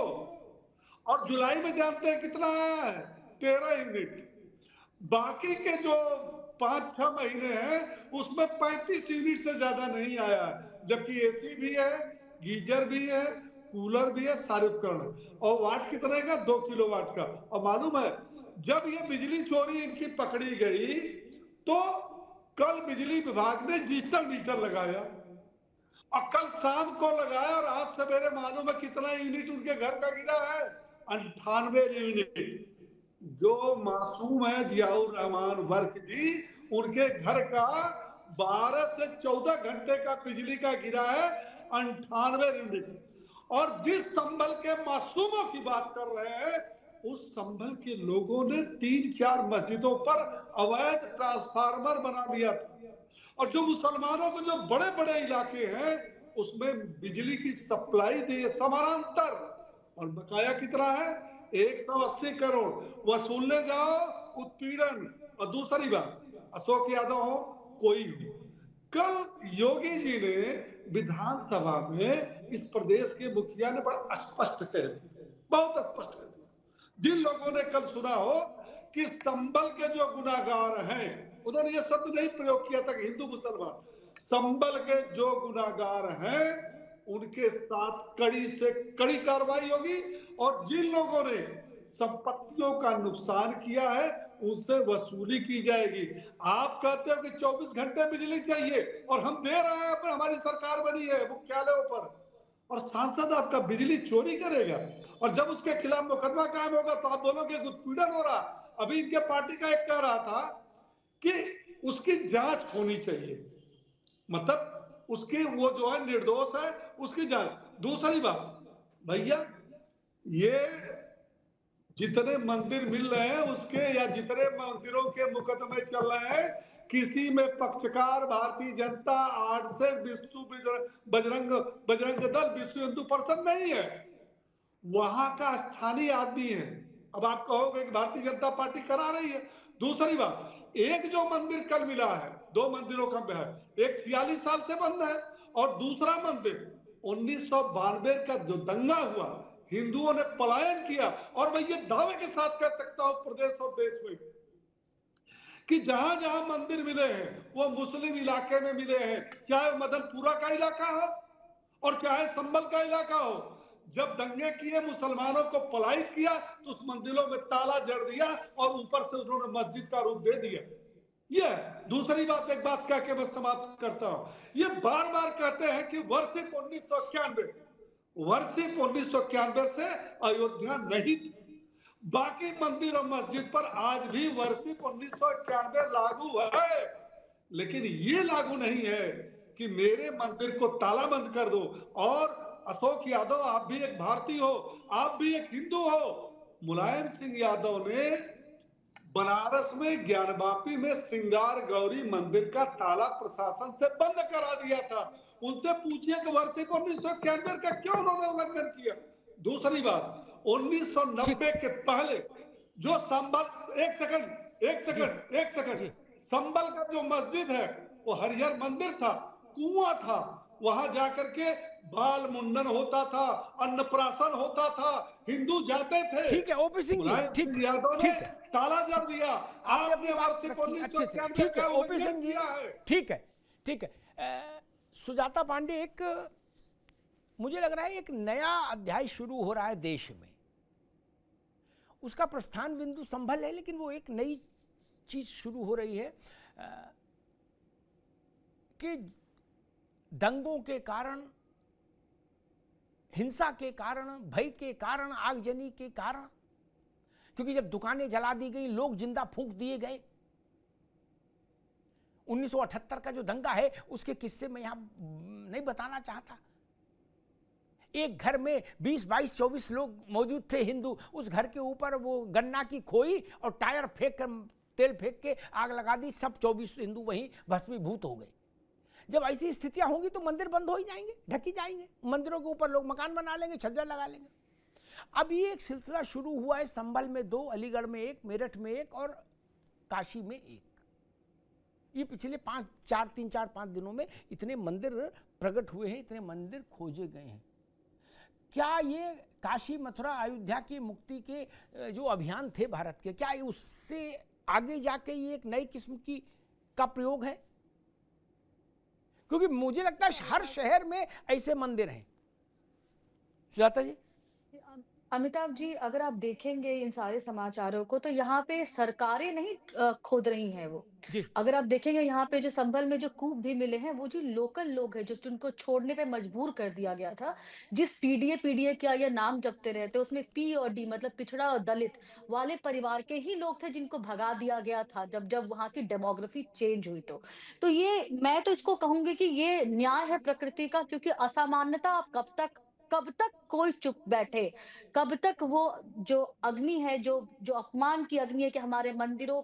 और जुलाई में जानते हैं कितना है, 13 यूनिट। बाकी के जो 5-6 महीने हैं उसमें 35 यूनिट से ज्यादा नहीं आया, जबकि एसी भी है, गीजर भी है, कूलर भी है, सारे उपकरण है, और वाट कितने का, 2 किलोवाट का। और मालूम है जब ये बिजली चोरी इनकी पकड़ी गई तो कल बिजली विभाग ने डिजिटल मीटर लगाया, और कल शाम को लगाया, और आज सवेरे मालूम है कितना यूनिट उनके घर का गिरा है, 98 यूनिट। जो मासूम है जियाउर रहमान वर्क जी, उनके घर का 12 से 14 घंटे का बिजली का गिरा है 98 यूनिट। और जिस संभल के मासूमों की बात कर रहे हैं, उस संभल के लोगों ने 3-4 मस्जिदों पर अवैध ट्रांसफार्मर बना दिया था, और जो मुसलमानों के जो बड़े बड़े इलाके हैं उसमें बिजली की सप्लाई दी है समानांतर, और बकाया कितना है, 180 करोड़ वसूलने जाओ, उत्पीड़न। और दूसरी बात, अशोक यादव हो कोई हो, कल योगी जी ने विधानसभा में इस प्रदेश के मुखिया ने बड़ा स्पष्ट कह दिया, बहुत स्पष्ट कह दिया, जिन लोगों ने कल सुना हो कि संभल के जो गुनाहगार हैं, उन्होंने ये शब्द नहीं प्रयोग किया था कि हिंदू मुसलमान, संभल के जो गुनाहगार हैं उनके साथ कड़ी से कड़ी कार्रवाई होगी, और जिन लोगों ने संपत्तियों का नुकसान किया है उनसे वसूली की जाएगी। आप कहते हो कि 24 घंटे बिजली चाहिए और हम दे रहे हैं, पर हमारी सरकार बनी है मुख्यालयों पर, और सांसद आपका बिजली चोरी करेगा, और जब उसके खिलाफ मुकदमा कायम होगा तो आप बोलोगे उत्पीड़न हो रहा। अभी इनके पार्टी का एक कह रहा था कि उसकी जांच होनी चाहिए, मतलब उसकी वो जो है निर्दोष है उसकी जांच। दूसरी बात भैया, ये जितने मंदिर मिल रहे हैं उसके या जितने मंदिरों के मुकदमे चल रहे हैं, किसी में पक्षकार भारतीय जनता, आरएसएस, विश्व बजरंग दल, विश्व हिंदू परिषद नहीं है, वहां का स्थानीय आदमी है। अब आप कहोगे कि भारतीय जनता पार्टी करा रही है। दूसरी बात, एक जो मंदिर कल मिला है, 2 मंदिरों का है, एक 46 साल से बंद है, और दूसरा मंदिर 1992 का जो दंगा हुआ, हिंदुओं ने पलायन किया, और मैं ये दावे के साथ कह सकता हूं प्रदेश और देश में कि जहां जहां मंदिर मिले हैं वो मुस्लिम इलाके में मिले हैं, चाहे मदनपुरा का इलाका हो और चाहे संभल का इलाका हो। जब दंगे किए, मुसलमानों को पलायन किया तो उस मंदिरों में ताला जड़ दिया और ऊपर से उन्होंने मस्जिद का रूप दे दिया। ये दूसरी बात, एक बात कह के मैं समाप्त करता हूं। ये बार बार कहते हैं कि वर्ष 1991 वर्षिप 1991 से अयोध्या नहीं थी। बाकी मंदिर और मस्जिद पर आज भी वर्षिप 1991 लागू है, लेकिन ये लागू नहीं है कि मेरे मंदिर को ताला बंद कर दो। और अशोक यादव, आप भी एक भारतीय हो, आप भी एक हिंदू हो। मुलायम सिंह यादव ने बनारस में ज्ञानवापी में सिंगार गौरी मंदिर का ताला प्रशासन से बंद करा दिया था। उनसे पूछिए कि वर्षिप 1991 का क्यों उन्होंने उल्लंघन किया। दूसरी बात, 1990 के पहले जो संभल, एक सेकंड, संभल का जो मस्जिद है वो हरिहर मंदिर था, कुआं था, वहां जाकर के बाल मुंडन होता था, अन्नप्राशन होता था, हिंदू जाते थे। ठीक है ओपी सिंह जी, ठीक यादव ने ताला जड़ दिया। आपने बात रखी अच्छे से, ठीक है ओपी सिंह जी, ठीक है। सुजाता पांडे, एक मुझे लग रहा है एक नया अध्याय शुरू हो रहा है देश में। उसका प्रस्थान बिंदु संभल है, लेकिन वो एक नई चीज शुरू हो रही है कि दंगों के कारण, हिंसा के कारण, भय के कारण, आगजनी के कारण, क्योंकि जब दुकानें जला दी गई, लोग जिंदा फूंक दिए गए। 1978 का जो दंगा है उसके किस्से में यहां नहीं बताना चाहता। एक घर में 20, 22, 24 लोग मौजूद थे हिंदू। उस घर के ऊपर वो गन्ना की खोई और टायर फेंक कर, तेल फेंक के आग लगा दी। सब 24 हिंदू वहीं भस्मीभूत हो गए। जब ऐसी स्थितियां होंगी तो मंदिर बंद हो ही जाएंगे, ढकी जाएंगे। मंदिरों के ऊपर लोग मकान बना लेंगे, छज्जा लगा लेंगे। अब ये एक सिलसिला शुरू हुआ है, संभल में 2, अलीगढ़ में 1, मेरठ में 1 और काशी में 1। ये पिछले 3-4-5 दिनों में इतने मंदिर प्रकट हुए हैं, इतने मंदिर खोजे गए हैं। क्या ये काशी, मथुरा, अयोध्या की मुक्ति के जो अभियान थे भारत के, क्या उससे आगे जाके ये एक नई किस्म का प्रयोग है? क्योंकि मुझे लगता है हर शहर में ऐसे मंदिर हैं। सुजाता जी, अमिताभ जी, अगर आप देखेंगे इन सारे समाचारों को, तो यहाँ पे सरकारें नहीं खोद रही हैं वो। अगर आप देखेंगे यहाँ पे जो संभल में जो कूप भी मिले हैं, वो जो लोकल लोग हैं जो जिनको छोड़ने पे मजबूर कर दिया गया था। जिस पीडीए क्या ये नाम जपते रहते, उसमें पी और डी मतलब पिछड़ा और दलित वाले परिवार के ही लोग थे जिनको भगा दिया गया था जब वहाँ की डेमोग्राफी चेंज हुई। तो ये, मैं तो इसको कहूंगी कि ये न्याय है प्रकृति का, क्योंकि असामान्यता आप कब तक कोई चुप बैठे, कब तक वो जो अग्नि है, जो अपमान की अग्नि है कि हमारे मंदिरों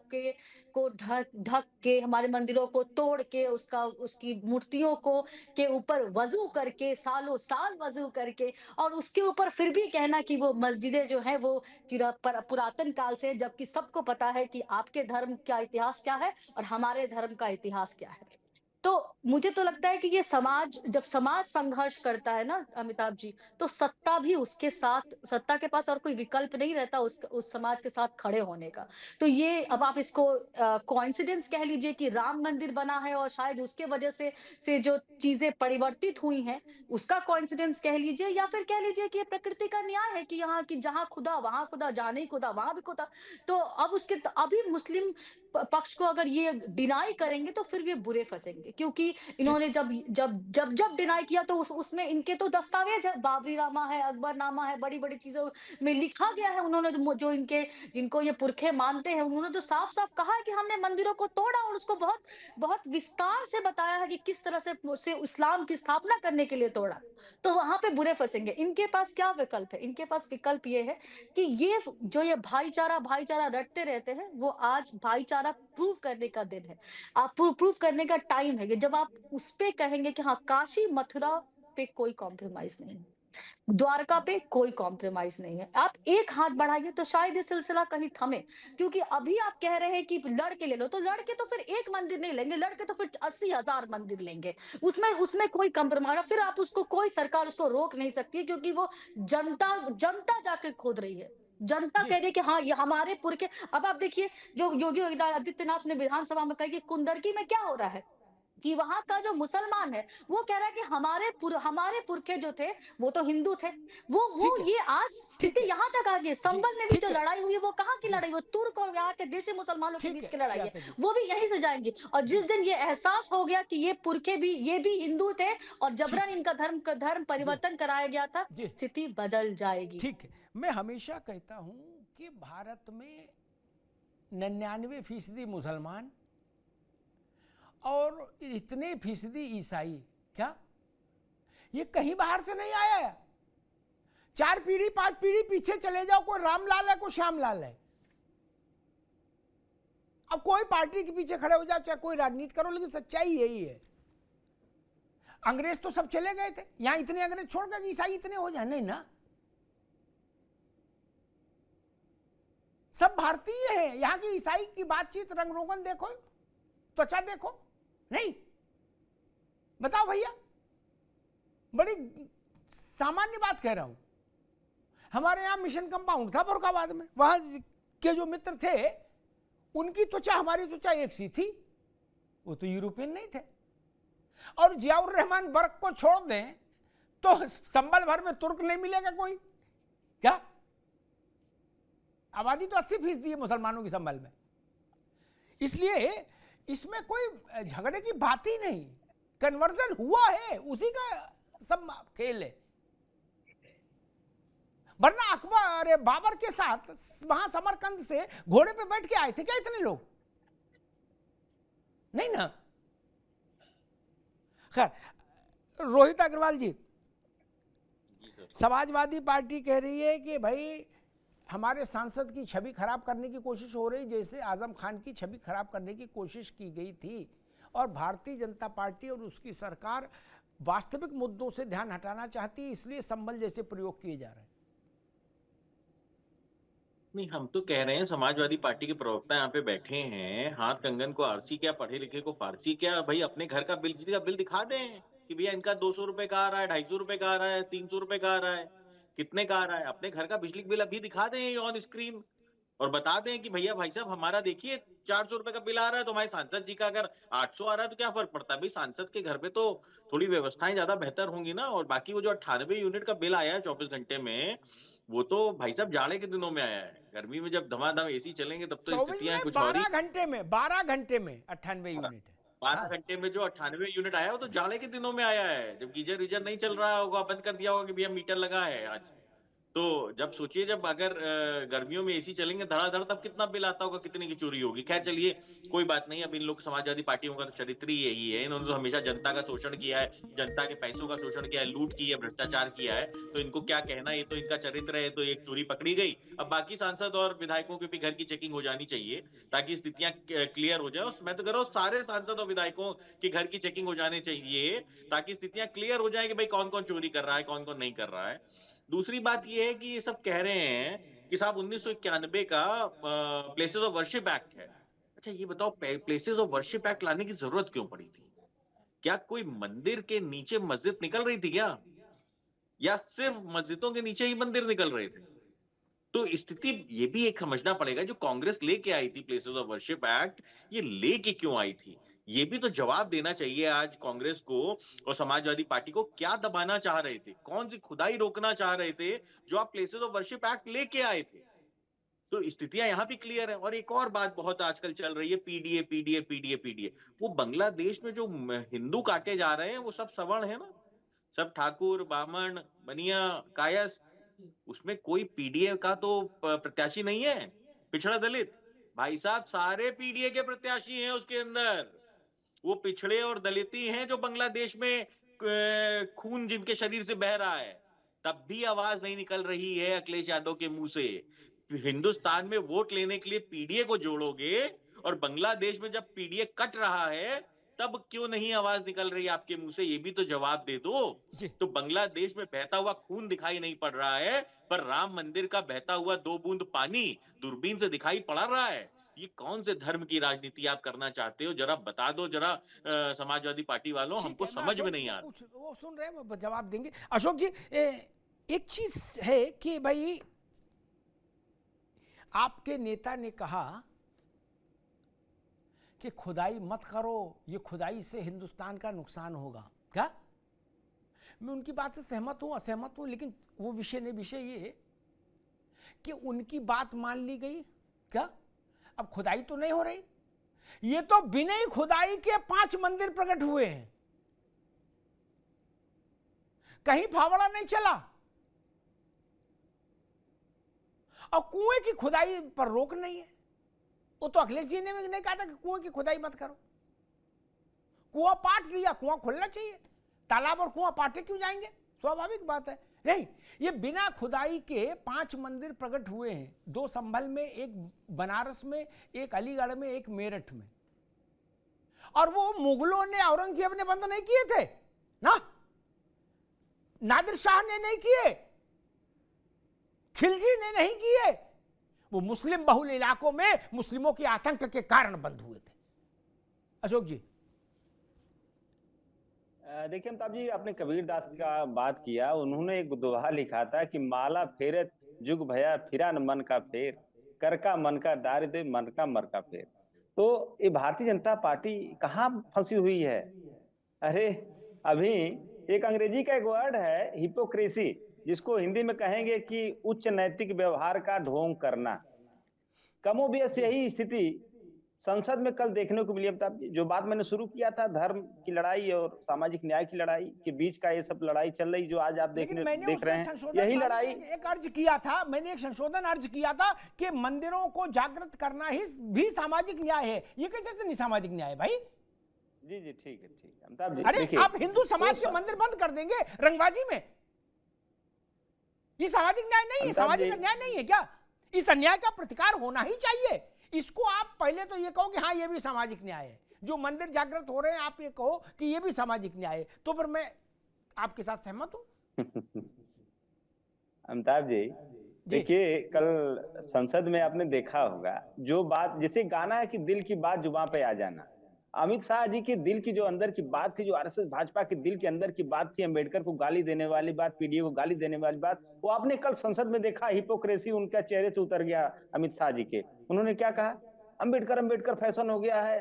को ढक के, हमारे मंदिरों को तोड़ के, उसकी मूर्तियों को के ऊपर वजू करके, सालों साल वजू करके, और उसके ऊपर फिर भी कहना कि वो मस्जिदें जो है वो पुरातन काल से, जबकि सबको पता है कि आपके धर्म का इतिहास क्या है और हमारे धर्म का इतिहास क्या है। तो मुझे तो लगता है कि ये जब समाज संघर्ष करता है ना अमिताभ जी, तो सत्ता भी उसके साथ, सत्ता के पास और कोई विकल्प नहीं रहता उस समाज के साथ खड़े होने का। तो ये, अब आप इसको कोइंसिडेंस कह लीजिए कि राम मंदिर बना है और शायद उसके वजह से जो चीजें परिवर्तित हुई हैं उसका कोइंसिडेंस कह लीजिए, या फिर कह लीजिए कि ये प्रकृति का न्याय है कि यहाँ की जहाँ खुदा वहां खुदा, जहाँ नहीं खुदा वहां भी खुदा। तो अब अभी मुस्लिम पक्ष को अगर ये डिनाई करेंगे तो फिर ये बुरे फंसेंगे, क्योंकि इन्होंने जब डिनाई किया तो उसमें इनके तो दस्तावेज है, बाबरी नामा है, अकबरनामा है, बड़ी बड़ी चीजों में लिखा गया है। उन्होंने जो जिनको ये पुरखे मानते हैं, उन्होंने तो साफ साफ कहा है कि हमने मंदिरों को तोड़ा, और उसको बहुत बहुत विस्तार से बताया है कि किस तरह से इस्लाम की स्थापना करने के लिए तोड़ा। तो वहां पे बुरे फंसेंगे। इनके पास क्या विकल्प है? इनके पास विकल्प ये है कि ये भाईचारा रटते रहते हैं, वो आज भाईचारा प्रूव करने का दिन है। आप प्रूव करने का टाइम है कि जब आप उस पे कहेंगे कि हाँ, काशी मथुरा पे कोई कॉम्प्रोमाइज नहीं है, द्वारका पे कोई कॉम्प्रोमाइज नहीं है, आप एक हाथ बढ़ाइए तो शायद ये सिलसिला कहीं थमे। क्योंकि अभी आप कह रहे हैं कि लड़के ले लो, तो लड़के तो फिर एक मंदिर नहीं लेंगे, लड़के तो फिर 80,000 मंदिर लेंगे, उसमें कोई कॉम्प्रोमाइज, फिर आप उसको, कोई सरकार उसको रोक नहीं सकती, क्योंकि वो जनता जाके खोद रही है। जनता कह रही है कि हाँ, ये हमारे पुरखे। अब आप देखिए जो योगी आदित्यनाथ ने विधानसभा में कहा कि कुंदरकी में क्या हो रहा है, कि वहां का जो मुसलमान है वो कह रहा है कि हमारे पुरखे जो थे वो तो हिंदू थे। वो ये आज स्थिति यहाँ तक आ गई। संभल में भी जो लड़ाई हुई है वो कहाँ की लड़ाई, वो तुर्क और यहाँ के देसी मुसलमानों के बीच की लड़ाई है, वो भी यहीं से जाएंगी। और जिस दिन ये एहसास हो गया कि ये पुरखे भी ये भी हिंदू थे और जबरन इनका धर्म परिवर्तन कराया गया था, स्थिति बदल जाएगी। ठीक है, मैं हमेशा कहता हूं कि भारत में 99% मुसलमान और इतने फीसदी ईसाई, क्या ये कहीं बाहर से नहीं आया है? 4 पीढ़ी 5 पीढ़ी पीछे चले जाओ, कोई रामलाल है कोई श्यामलाल है। अब कोई पार्टी के पीछे खड़े हो जाओ, चाहे कोई राजनीति करो, लेकिन सच्चाई यही है। अंग्रेज तो सब चले गए थे, यहां इतने अंग्रेज छोड़ कर ईसाई इतने हो जाए? नहीं ना, सब भारतीय हैं। यहां की ईसाई की बातचीत, रंग रोगन देखो, त्वचा देखो, नहीं बताओ भैया, बड़ी सामान्य बात कह रहा हूं। हमारे यहां मिशन कंपाउंड था फरुखाबाद में, वहां के जो मित्र थे उनकी त्वचा हमारी त्वचा एक सी थी, वो तो यूरोपियन नहीं थे। और जियाउर रहमान बर्क को छोड़ दें तो संबल भर में तुर्क नहीं मिलेगा कोई, क्या? आबादी तो 80% है मुसलमानों की संबल में, इसलिए इसमें कोई झगड़े की बात ही नहीं। कन्वर्जन हुआ है, उसी का सब खेल है। वरना अकबर बाबर के साथ वहां समरकंद से घोड़े पे बैठ के आए थे क्या इतने लोग? नहीं ना। खैर, रोहित अग्रवाल जी, समाजवादी पार्टी कह रही है कि भाई हमारे सांसद की छवि खराब करने की कोशिश हो रही, जैसे आजम खान की छवि खराब करने की कोशिश की गई थी। और भारतीय जनता पार्टी और उसकी सरकार वास्तविक मुद्दों से ध्यान हटाना चाहती है, इसलिए संबल जैसे प्रयोग किए जा रहे हैं। नहीं, हम तो कह रहे हैं, समाजवादी पार्टी के प्रवक्ता यहाँ पे बैठे हैं, हाथ कंगन को आरसी क्या, पढ़े लिखे को फारसी क्या। भाई अपने घर का बिल दिखा दें कि भैया इनका 200 रुपए का आ रहा है, 250 रुपए का आ रहा है, 300 रुपए का आ रहा है, कितने का आ रहा है। अपने घर का बिजली बिल अभी दिखा दें ऑन स्क्रीन और बता दें कि भैया भाई साहब हमारा देखिए 400 रुपए का बिल आ रहा है, तो हमारे सांसद जी का अगर 800 आ रहा है तो क्या फर्क पड़ता है भाई। सांसद के घर पे तो थोड़ी व्यवस्थाएं ज्यादा बेहतर होंगी ना। और बाकी वो जो 98 यूनिट का बिल आया है 24 घंटे में, वो तो भाई साहब जाड़े के दिनों में आया है। गर्मी में जब धमाधम एसी चलेंगे तब तो स्थितियां कुछ और ही। 12 घंटे में 98 यूनिट है। 12 घंटे में जो 98 यूनिट आया वो तो जाड़े के दिनों में आया है, जब गीजर वीजर नहीं चल रहा होगा, बंद कर दिया होगा कि भैया मीटर लगा है आज। तो जब सोचिए, जब अगर गर्मियों में एसी चलेंगे धड़ाधड़, तब कितना बिल आता होगा, कितनी की चोरी होगी। खैर चलिए, कोई बात नहीं। अब इन लोग समाजवादी पार्टियों का तो चरित्र ही यही है, इन्होंने तो हमेशा जनता का शोषण किया है, जनता के पैसों का शोषण किया है, लूट की है, भ्रष्टाचार किया है। तो इनको क्या कहना, ये तो इनका चरित्र है। तो एक चोरी पकड़ी गई, अब बाकी सांसद और विधायकों के भी घर की चेकिंग हो जानी चाहिए ताकि स्थितियां क्लियर हो जाए। मैं तो कह रहा हूँ सारे सांसद और विधायकों के घर की चेकिंग हो जानी चाहिए ताकि स्थितियां क्लियर हो जाए कि भाई कौन कौन चोरी कर रहा है, कौन कौन नहीं कर रहा है। दूसरी बात यह है कि ये सब कह रहे हैं कि साहब 1991 का प्लेसेस ऑफ वर्शिप एक्ट है। अच्छा ये बताओ, प्लेसेस ऑफ वर्शिप एक्ट लाने की जरूरत क्यों पड़ी थी? क्या कोई मंदिर के नीचे मस्जिद निकल रही थी क्या, या सिर्फ मस्जिदों के नीचे ही मंदिर निकल रहे थे? तो स्थिति ये भी एक समझना पड़ेगा, जो कांग्रेस लेके आई थी प्लेसेस ऑफ वर्शिप एक्ट, ये लेके क्यों आई थी? ये भी तो जवाब देना चाहिए आज कांग्रेस को और समाजवादी पार्टी को। क्या दबाना चाह रहे थे, कौन सी खुदाई रोकना चाह रहे थे जो आप प्लेसेस ऑफ वर्शिप एक्ट लेके आए थे? तो स्थितियां यहां भी क्लियर है। और एक और बात बहुत आजकल चल रही है, पीडीए पीडीए पीडीए पीडीए। वो बांग्लादेश में जो हिंदू काटे जा रहे हैं वो सब सवर्ण है ना, सब ठाकुर, बामण, बनिया, कायस्थ, उसमें कोई पीडीए का तो प्रत्याशी नहीं है। पिछड़ा दलित, भाई साहब सारे पीडीए के प्रत्याशी हैं उसके अंदर। वो पिछड़े और दलित ही हैं जो बांग्लादेश में खून जिनके शरीर से बह रहा है, तब भी आवाज नहीं निकल रही है अखिलेश यादव के मुंह से। हिंदुस्तान में वोट लेने के लिए पीडीए को जोड़ोगे और बांग्लादेश में जब पीडीए कट रहा है तब क्यों नहीं आवाज निकल रही आपके मुंह से? ये भी तो जवाब दे दो। तो बांग्लादेश में बहता हुआ खून दिखाई नहीं पड़ रहा है, पर राम मंदिर का बहता हुआ 2 बूंद पानी दूरबीन से दिखाई पड़ रहा है। ये कौन से धर्म की राजनीति आप करना चाहते हो? जरा बता दो जरा समाजवादी पार्टी वालों, हमको समझ में नहीं आ रहा। वो सुन रहे हैं, वो जवाब देंगे। अशोक जी, एक चीज है कि भाई आपके नेता ने कहा कि खुदाई मत करो, ये खुदाई से हिंदुस्तान का नुकसान होगा। क्या मैं उनकी बात से सहमत हूं, असहमत हूं, लेकिन वो विषय नहीं। विषय ये कि उनकी बात मान ली गई, क्या अब खुदाई तो नहीं हो रही। ये तो बिना ही खुदाई के 5 मंदिर प्रकट हुए हैं, कहीं फावड़ा नहीं चला। और कुएं की खुदाई पर रोक नहीं है। वो तो अखिलेश जी ने नहीं कहा था कि कुएं की खुदाई मत करो। कुआं पाट लिया, कुआं खोलना चाहिए। तालाब और कुआं पाटे क्यों जाएंगे? स्वाभाविक बात है। नहीं, ये बिना खुदाई के 5 मंदिर प्रकट हुए हैं, 2 संभल में, एक बनारस में, एक अलीगढ़ में, एक मेरठ में। और वो मुगलों ने, औरंगजेब ने बंद नहीं किए थे ना, नादिर शाह ने नहीं किए, खिलजी ने नहीं किए। वो मुस्लिम बहुल इलाकों में मुस्लिमों के आतंक के कारण बंद हुए थे। अशोक जी, देखिए अमिताभ जी, आपने कबीर दास का बात किया। उन्होंने एक दोहा लिखा था कि माला फेरत जुग भया फिरा न मन का फेर, कर का मन का डार दे मन का मर का फेर। तो ये भारतीय जनता पार्टी कहाँ फंसी हुई है? अरे अभी एक अंग्रेजी का एक वर्ड है हिपोक्रेसी, जिसको हिंदी में कहेंगे कि उच्च नैतिक व्यवहार का ढोंग करना। कमोबेश यही स्थिति संसद में कल देखने को मिली। अमिताभ जी, जो बात मैंने शुरू किया था धर्म की लड़ाई और सामाजिक न्याय की लड़ाई के बीच का ये सब लड़ाई चल रही, जो आज आप देख रहे हैं, यही लड़ाई। एक अर्ज किया था मैंने, एक संशोधन अर्ज किया था कि मंदिरों को जागृत करना ही भी सामाजिक न्याय है। ये कैसे नहीं सामाजिक न्याय भाई? जी जी, ठीक है अमिताभ जी। अरे आप हिंदू समाज के मंदिर बंद कर देंगे रंगबाजी में? ये सामाजिक न्याय नहीं है, सामाजिक न्याय नहीं है क्या? इस अन्याय का प्रतिकार होना ही चाहिए। इसको आप पहले तो ये कहो कि हाँ ये भी सामाजिक न्याय है। जो मंदिर जागृत हो रहे हैं आप ये कहो कि ये भी सामाजिक न्याय है, तो फिर मैं आपके साथ सहमत हूं। अमिताभ जी, देखिए कल संसद में आपने देखा होगा जो बात, जैसे गाना है कि दिल की बात जुबान पे आ जाना। अमित शाह जी के दिल की जो अंदर की बात थी, जो आरएसएस भाजपा के दिल के अंदर की बात थी, अंबेडकर को गाली देने वाली बात, पीडीए को गाली देने वाली बात, वो आपने कल संसद में देखा। हिपोक्रेसी उनका चेहरे से उतर गया अमित शाह जी के। उन्होंने क्या कहा? अंबेडकर अंबेडकर फैशन हो गया है,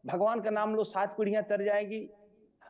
भगवान का नाम लो 7 पीढ़ियां तर जाएंगी,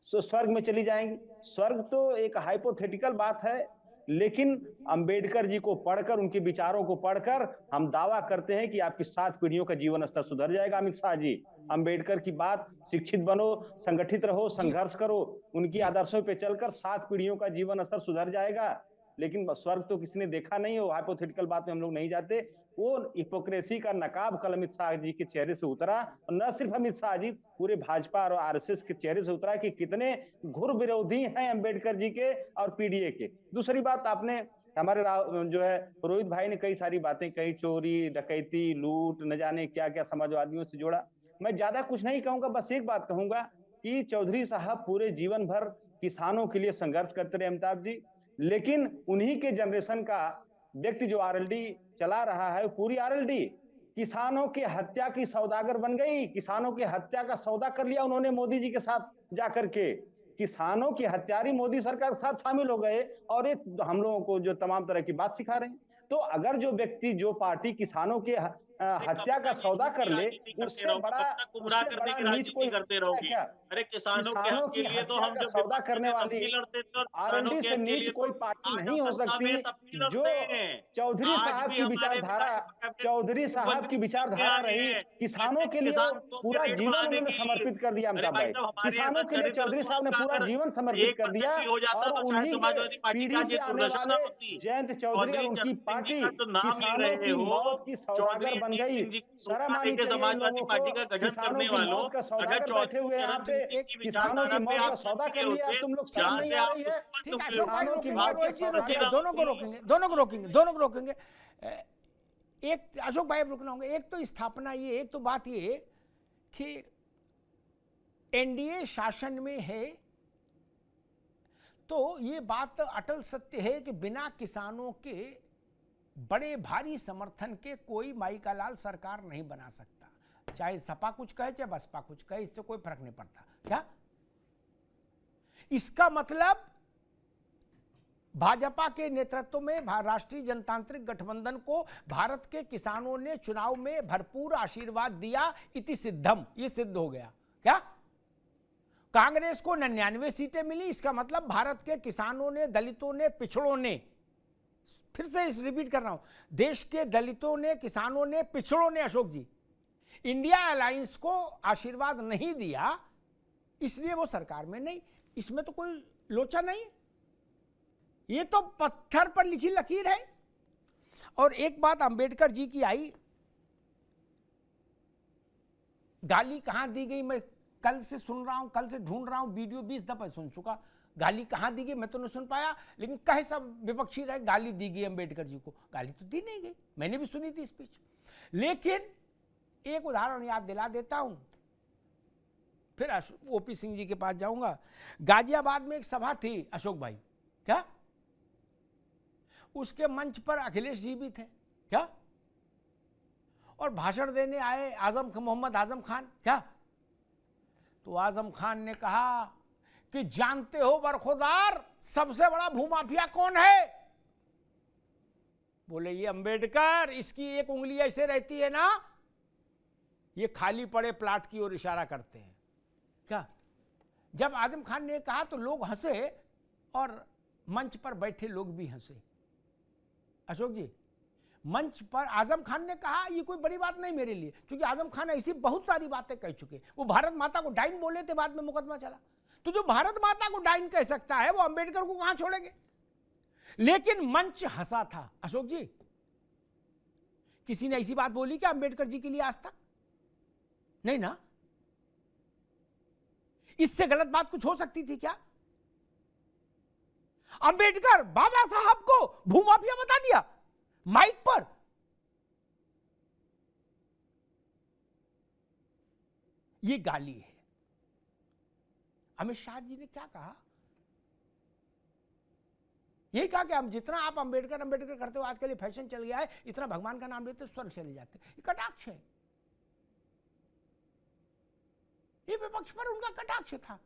स्वर्ग में चली जाएंगी। स्वर्ग तो एक हाइपोथेटिकल बात है, लेकिन अंबेडकर जी को पढ़कर, उनके विचारों को पढ़कर हम दावा करते हैं कि आपकी 7 पीढ़ियों का जीवन स्तर सुधर जाएगा। अमित शाह जी, अंबेडकर की बात, शिक्षित बनो, संगठित रहो, संघर्ष करो, उनकी आदर्शों पे चलकर 7 पीढ़ियों का जीवन स्तर सुधर जाएगा। लेकिन स्वर्ग तो किसी ने देखा नहीं हो, हाइपोथेटिकल बात में हम लोग नहीं जाते। वो हिपोक्रेसी का नकाब कल अमित शाह जी के चेहरे से उतरा, और न सिर्फ अमित शाह जी, पूरे भाजपा और आरएसएस के चेहरे से उतरा कि कितने घोर विरोधी हैं अंबेडकर जी के और पीडीए के। दूसरी बात, आपने हमारे जो है रोहित भाई ने कई सारी बातें कही, चोरी डकैती लूट न जाने क्या क्या समाजवादियों से जोड़ा। मैं ज्यादा कुछ नहीं कहूंगा, बस एक बात कहूंगा कि चौधरी साहब पूरे जीवन भर किसानों के लिए संघर्ष करते रहे अमिताभ जी, लेकिन उन्हीं के जनरेशन का व्यक्ति जो आरएलडी चला रहा है, पूरी आरएलडी किसानों की हत्या की सौदागर बन गई। किसानों की हत्या का सौदा कर लिया उन्होंने मोदी जी के साथ जाकर के। किसानों की हत्यारी मोदी सरकार के साथ शामिल हो गए और ये हम लोगों को जो तमाम तरह की बात सिखा रहे हैं। तो अगर जो व्यक्ति, जो पार्टी किसानों के हत्या का सौदा कर ले, उससे बड़ा नीच कोई करते रहोगे क्या? अरे किसानों के लिए तो हम जो सौदा करने वाली आरएलडी से नीच कोई पार्टी नहीं हो सकती। जो चौधरी साहब की विचारधारा, चौधरी साहब की विचारधारा रही, किसानों के लिए पूरा जीवन उन्होंने समर्पित कर दिया। अमिताभ भाई, किसानों के लिए चौधरी साहब ने पूरा जीवन समर्पित कर दिया, और उन्हीं पीढ़ी से आने वाले जयंत चौधरी और उनकी पार्टी किसानों की मौत की सौदागर बन गई। शर्म आनी चाहिए समाजवादी पार्टी का गठन करने वालों, अगर बैठे हुए यहाँ पे किसानों की मौत का सौदा कर लिया, तुम लोग शर्म नहीं आ रही है? किसानों की मौत, दोनों को रोकेंगे। एक अशोक भाई रुकना होगा। एक तो स्थापना ये, एक तो बात ये कि एनडीए शासन में है, तो ये बात अटल सत्य है कि बिना किसानों के बड़े भारी समर्थन के कोई माई का लाल सरकार नहीं बना सकता। चाहे सपा कुछ कहे चाहे बसपा कुछ कहे, इससे कोई फर्क नहीं पड़ता। क्या इसका मतलब भाजपा के नेतृत्व में राष्ट्रीय जनतांत्रिक गठबंधन को भारत के किसानों ने चुनाव में भरपूर आशीर्वाद दिया, इति सिद्धम, ये सिद्ध हो गया। क्या कांग्रेस को 99 सीटें मिली, इसका मतलब भारत के किसानों ने, दलितों ने, पिछड़ों ने, फिर से इस रिपीट कर रहा हूं, देश के दलितों ने, किसानों ने, पिछड़ों ने, अशोक जी, इंडिया अलायंस को आशीर्वाद नहीं दिया, इसलिए वो सरकार में नहीं। इसमें तो कोई लोचा नहीं, ये तो पत्थर पर लिखी लकीर है। और एक बात अंबेडकर जी की आई, गाली कहां दी गई, मैं कल से सुन रहा हूं, कल से ढूंढ रहा हूं, वीडियो 20 दफा सुन चुका, गाली कहां दी गई मैं तो नहीं सुन पाया, लेकिन कहे सब विपक्षी रहे गाली दी गई अंबेडकर जी को, गाली तो दी नहीं गई, मैंने भी सुनी थी स्पीच। लेकिन एक उदाहरण याद दिला देता हूं, फिर ओपी सिंह जी के पास जाऊंगा। गाजियाबाद में एक सभा थी अशोक भाई, क्या उसके मंच पर अखिलेश जी भी थे, क्या, और भाषण देने आए मोहम्मद आजम खान, क्या, तो आजम खान ने कहा कि जानते हो बरखुरदार सबसे बड़ा भूमाफिया कौन है? बोले ये अंबेडकर, इसकी एक उंगली ऐसे रहती है ना, ये खाली पड़े प्लाट की ओर इशारा करते हैं। क्या जब आजम खान ने कहा तो लोग हंसे और मंच पर बैठे लोग भी हंसे। अशोक जी, मंच पर आजम खान ने कहा, ये कोई बड़ी बात नहीं मेरे लिए, क्योंकि आजम खान ऐसी बहुत सारी बातें कह चुके, वो भारत माता को डाइन बोले थे, बाद में मुकदमा चला, तो जो भारत माता को डाइन कह सकता है वो अंबेडकर को कहां छोड़ेंगे? लेकिन मंच हंसा था। अशोक जी, किसी ने ऐसी बात बोली क्या अंबेडकर जी के लिए आज तक? नहीं ना। इससे गलत बात कुछ हो सकती थी क्या? अंबेडकर बाबा साहब को भूमाफिया बता दिया माइक पर। यह गाली है। अमित शाह जी ने क्या कहा? यही कहा कि हम जितना आप अंबेडकर अंबेडकर करते हो, आजकल ये फैशन चल गया है, इतना भगवान का नाम लेते स्वर्ग चले जाते। ये कटाक्ष है, ये विपक्ष पर उनका कटाक्ष था।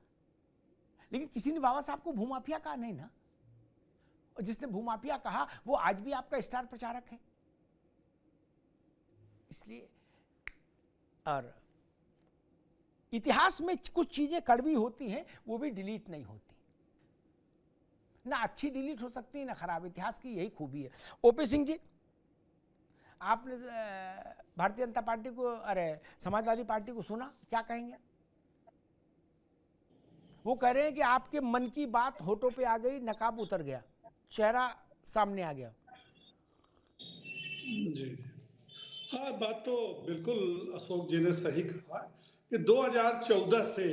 लेकिन किसी ने बाबा साहब को भूमाफिया कहा नहीं ना, और जिसने भूमाफिया कहा वो आज भी आपका स्टार प्रचारक है। इसलिए और इतिहास में कुछ चीजें कड़वी होती हैं, वो भी डिलीट नहीं होती, ना अच्छी डिलीट हो सकती है ना खराब। इतिहास की यही खूबी है। ओपी सिंह जी, आपने भारतीय जनता पार्टी को, अरे समाजवादी पार्टी को सुना, क्या कहेंगे? वो कह रहे हैं कि आपके मन की बात होठों पे आ गई, नकाब उतर गया, चेहरा सामने आ गया। जी हाँ, बात तो बिल्कुल अशोक जी ने सही कहा कि 2014 से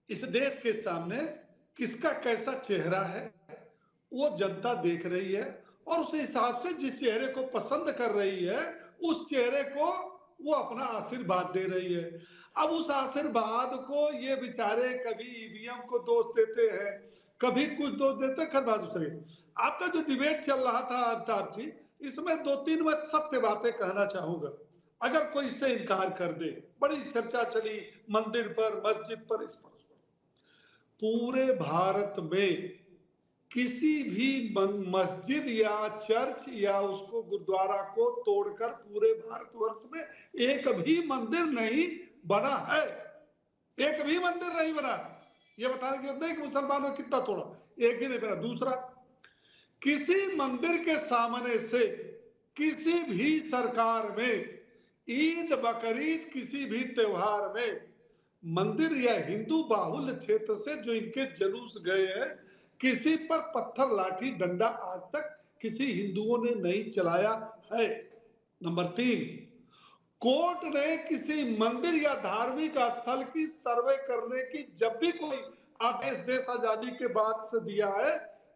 इस देश के सामने किसका कैसा चेहरा है वो जनता देख रही है, और उस हिसाब से जिस चेहरे को पसंद कर रही है उस चेहरे को वो अपना आशीर्वाद दे रही है। अब उस आशीर्वाद को ये बेचारे कभी ईवीएम को दोष देते हैं, कभी कुछ दोष देते हैं। खैर बात दूसरी, आपका जो डिबेट चल रहा था आफ्ताब जी, इसमें 2-3 मैं सत्य बातें कहना चाहूंगा, अगर कोई इससे इनकार कर दे। बड़ी चर्चा चली मंदिर पर, मस्जिद पर, इस पर। पूरे भारत में किसी भी मस्जिद या चर्च या उसको गुरुद्वारा को तोड़कर पूरे भारतवर्ष में एक भी मंदिर नहीं बना है, एक भी मंदिर नहीं बना। ये बताने की जरूरत नहीं कि मुसलमानों ने कितना तोड़ा, एक भी नहीं बना। दूसरा, किसी मंदिर के सामने से किसी भी सरकार में ईद बकरीद किसी भी त्योहार में मंदिर या हिंदू बाहुल्य क्षेत्र से जो इनके जुलूस गए हैं, किसी पर पत्थर लाठी डंडा आज तक किसी हिंदुओं ने नहीं चलाया है। नंबर 3, कोर्ट ने किसी मंदिर या धार्मिक स्थल की सर्वे करने की जब भी कोई आदेश देश आजादी के बाद से दिया है,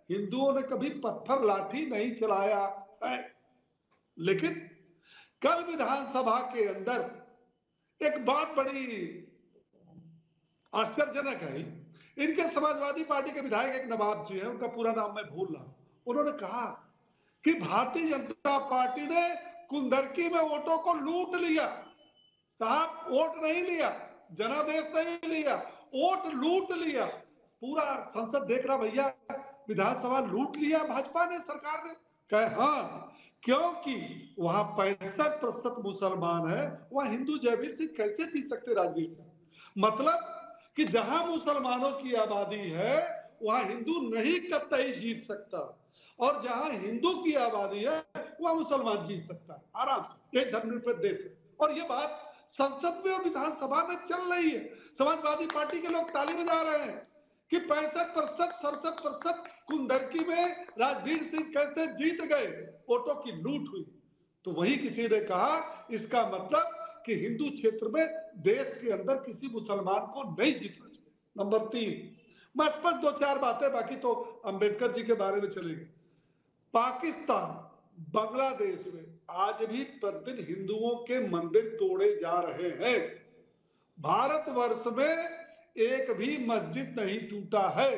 हिंदुओं ने कभी पत्थर लाठी नहीं चलाया है। लेकिन कल विधानसभा के अंदर एक बात बड़ी आश्चर्यजनक है। इनके समाजवादी पार्टी के विधायक एक नवाब जी हैं, उनका पूरा नाम मैं भूल रहा हूं, उन्होंने कहा कि भारतीय जनता पार्टी ने कुंदरकी में वोटों को लूट लिया। साहब, वोट नहीं लिया, जनादेश नहीं लिया, वोट लूट लिया। पूरा संसद देख रहा भैया, विधानसभा लूट लिया भाजपा ने, सरकार ने? कहे हाँ, क्योंकि वहां 65% मुसलमान है, वहां हिंदू जयवीर सिंह कैसे जीत सकते राजवीर सिंह? मतलब कि जहां मुसलमानों की आबादी है वहां हिंदू नहीं कतई जीत सकता, और जहां हिंदू की आबादी है वहां मुसलमान जीत सकता है आराम से। एक धर्मनिरपेक्ष देश है, और ये बात संसद में और विधानसभा में चल रही है। समाजवादी पार्टी के लोग ताली बजा रहे हैं कि 65%, 67% कुंदरकी में राजवीर सिंह कैसे जीत गए, वोटों की लूट हुई। तो वही किसी ने कहा इसका मतलब कि हिंदू क्षेत्र में देश के अंदर किसी मुसलमान को नहीं जीतना चाहिए। नंबर 3, मैं स्पष्ट 2-4 बातें, बाकी तो अंबेडकर जी के बारे में चलेंगे। पाकिस्तान, बांग्लादेश में आज भी प्रतिदिन हिंदुओं के मंदिर तोड़े जा रहे हैं। भारतवर्ष में एक भी मस्जिद नहीं टूटा है।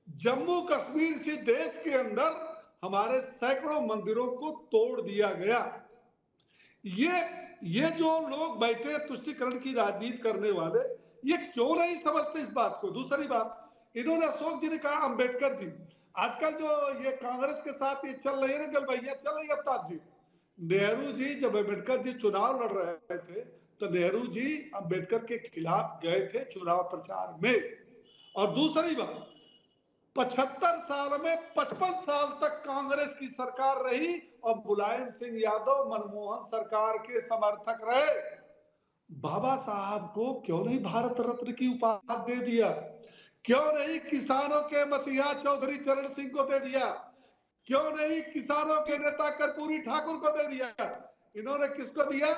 जम्मू कश्मीर के देश के अंदर हमारे सैकड़ों मंदिरों को तोड़ दिया गया। ये जो लोग बैठे तुष्टीकरण की राजनीति करने वाले, ये क्यों नहीं समझते इस बात को? दूसरी बात, इन्होंने अशोक जी ने कहा, अंबेडकर जी, आजकल जो ये कांग्रेस के साथ ये चल रही है ना गलबैया चल रही है अफ्ताब जी, नेहरू जी जब अंबेडकर जी चुनाव लड़ रहे थे तो नेहरू जी अंबेडकर के खिलाफ गए थे चुनाव प्रचार में। और दूसरी बात, 75 साल में 55 साल तक कांग्रेस की सरकार रही और मुलायम सिंह यादव मनमोहन सरकार के समर्थक रहे। बाबा साहब को क्यों नहीं भारत रत्न की उपाधि दे दिया? क्यों नहीं किसानों के मसीहा चौधरी चरण सिंह को दे दिया? क्यों नहीं किसानों के नेता कर्पूरी ठाकुर को दे दिया? इन्होंने किसको दिया?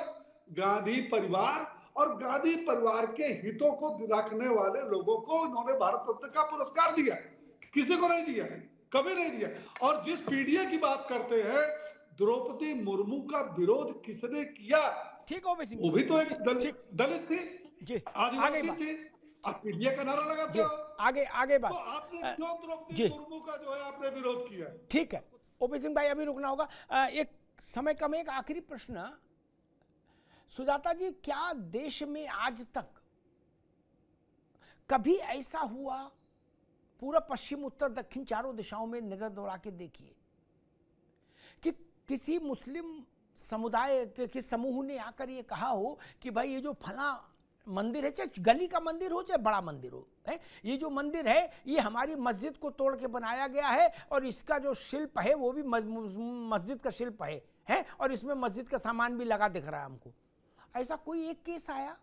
गांधी परिवार, और गांधी परिवार के हितों को रखने वाले लोगों को इन्होंने भारत रत्न का पुरस्कार दिया। किसी को नहीं दिया, कभी नहीं दिया। और जिस पीडीए की बात करते हैं, द्रौपदी मुर्मू का विरोध किसने किया? ठीक हो सिंह, वो भी तो एक दलित थी, आदिवासी थी, आप पीडीए का नारा लगाते हो। आगे बात, तो आपने क्यों द्रौपदी मुर्मू का जो है आपने विरोध किया? ठीक है ओपी सिंह भाई, अभी रुकना होगा, एक समय कम, एक आखिरी प्रश्न। सुजाता जी, क्या देश में आज तक कभी ऐसा हुआ, पूरा पश्चिम उत्तर दक्षिण चारों दिशाओं में नजर दौड़ा के देखिए, कि किसी मुस्लिम समुदाय के समूह ने आकर ये कहा हो कि भाई ये जो फला मंदिर है, चाहे गली का मंदिर हो चाहे बड़ा मंदिर हो, है ये जो मंदिर है ये हमारी मस्जिद को तोड़ के बनाया गया है, और इसका जो शिल्प है वो भी मस्जिद का शिल्प है, और इसमें मस्जिद का सामान भी लगा दिख रहा है हमको? ऐसा कोई एक केस आया?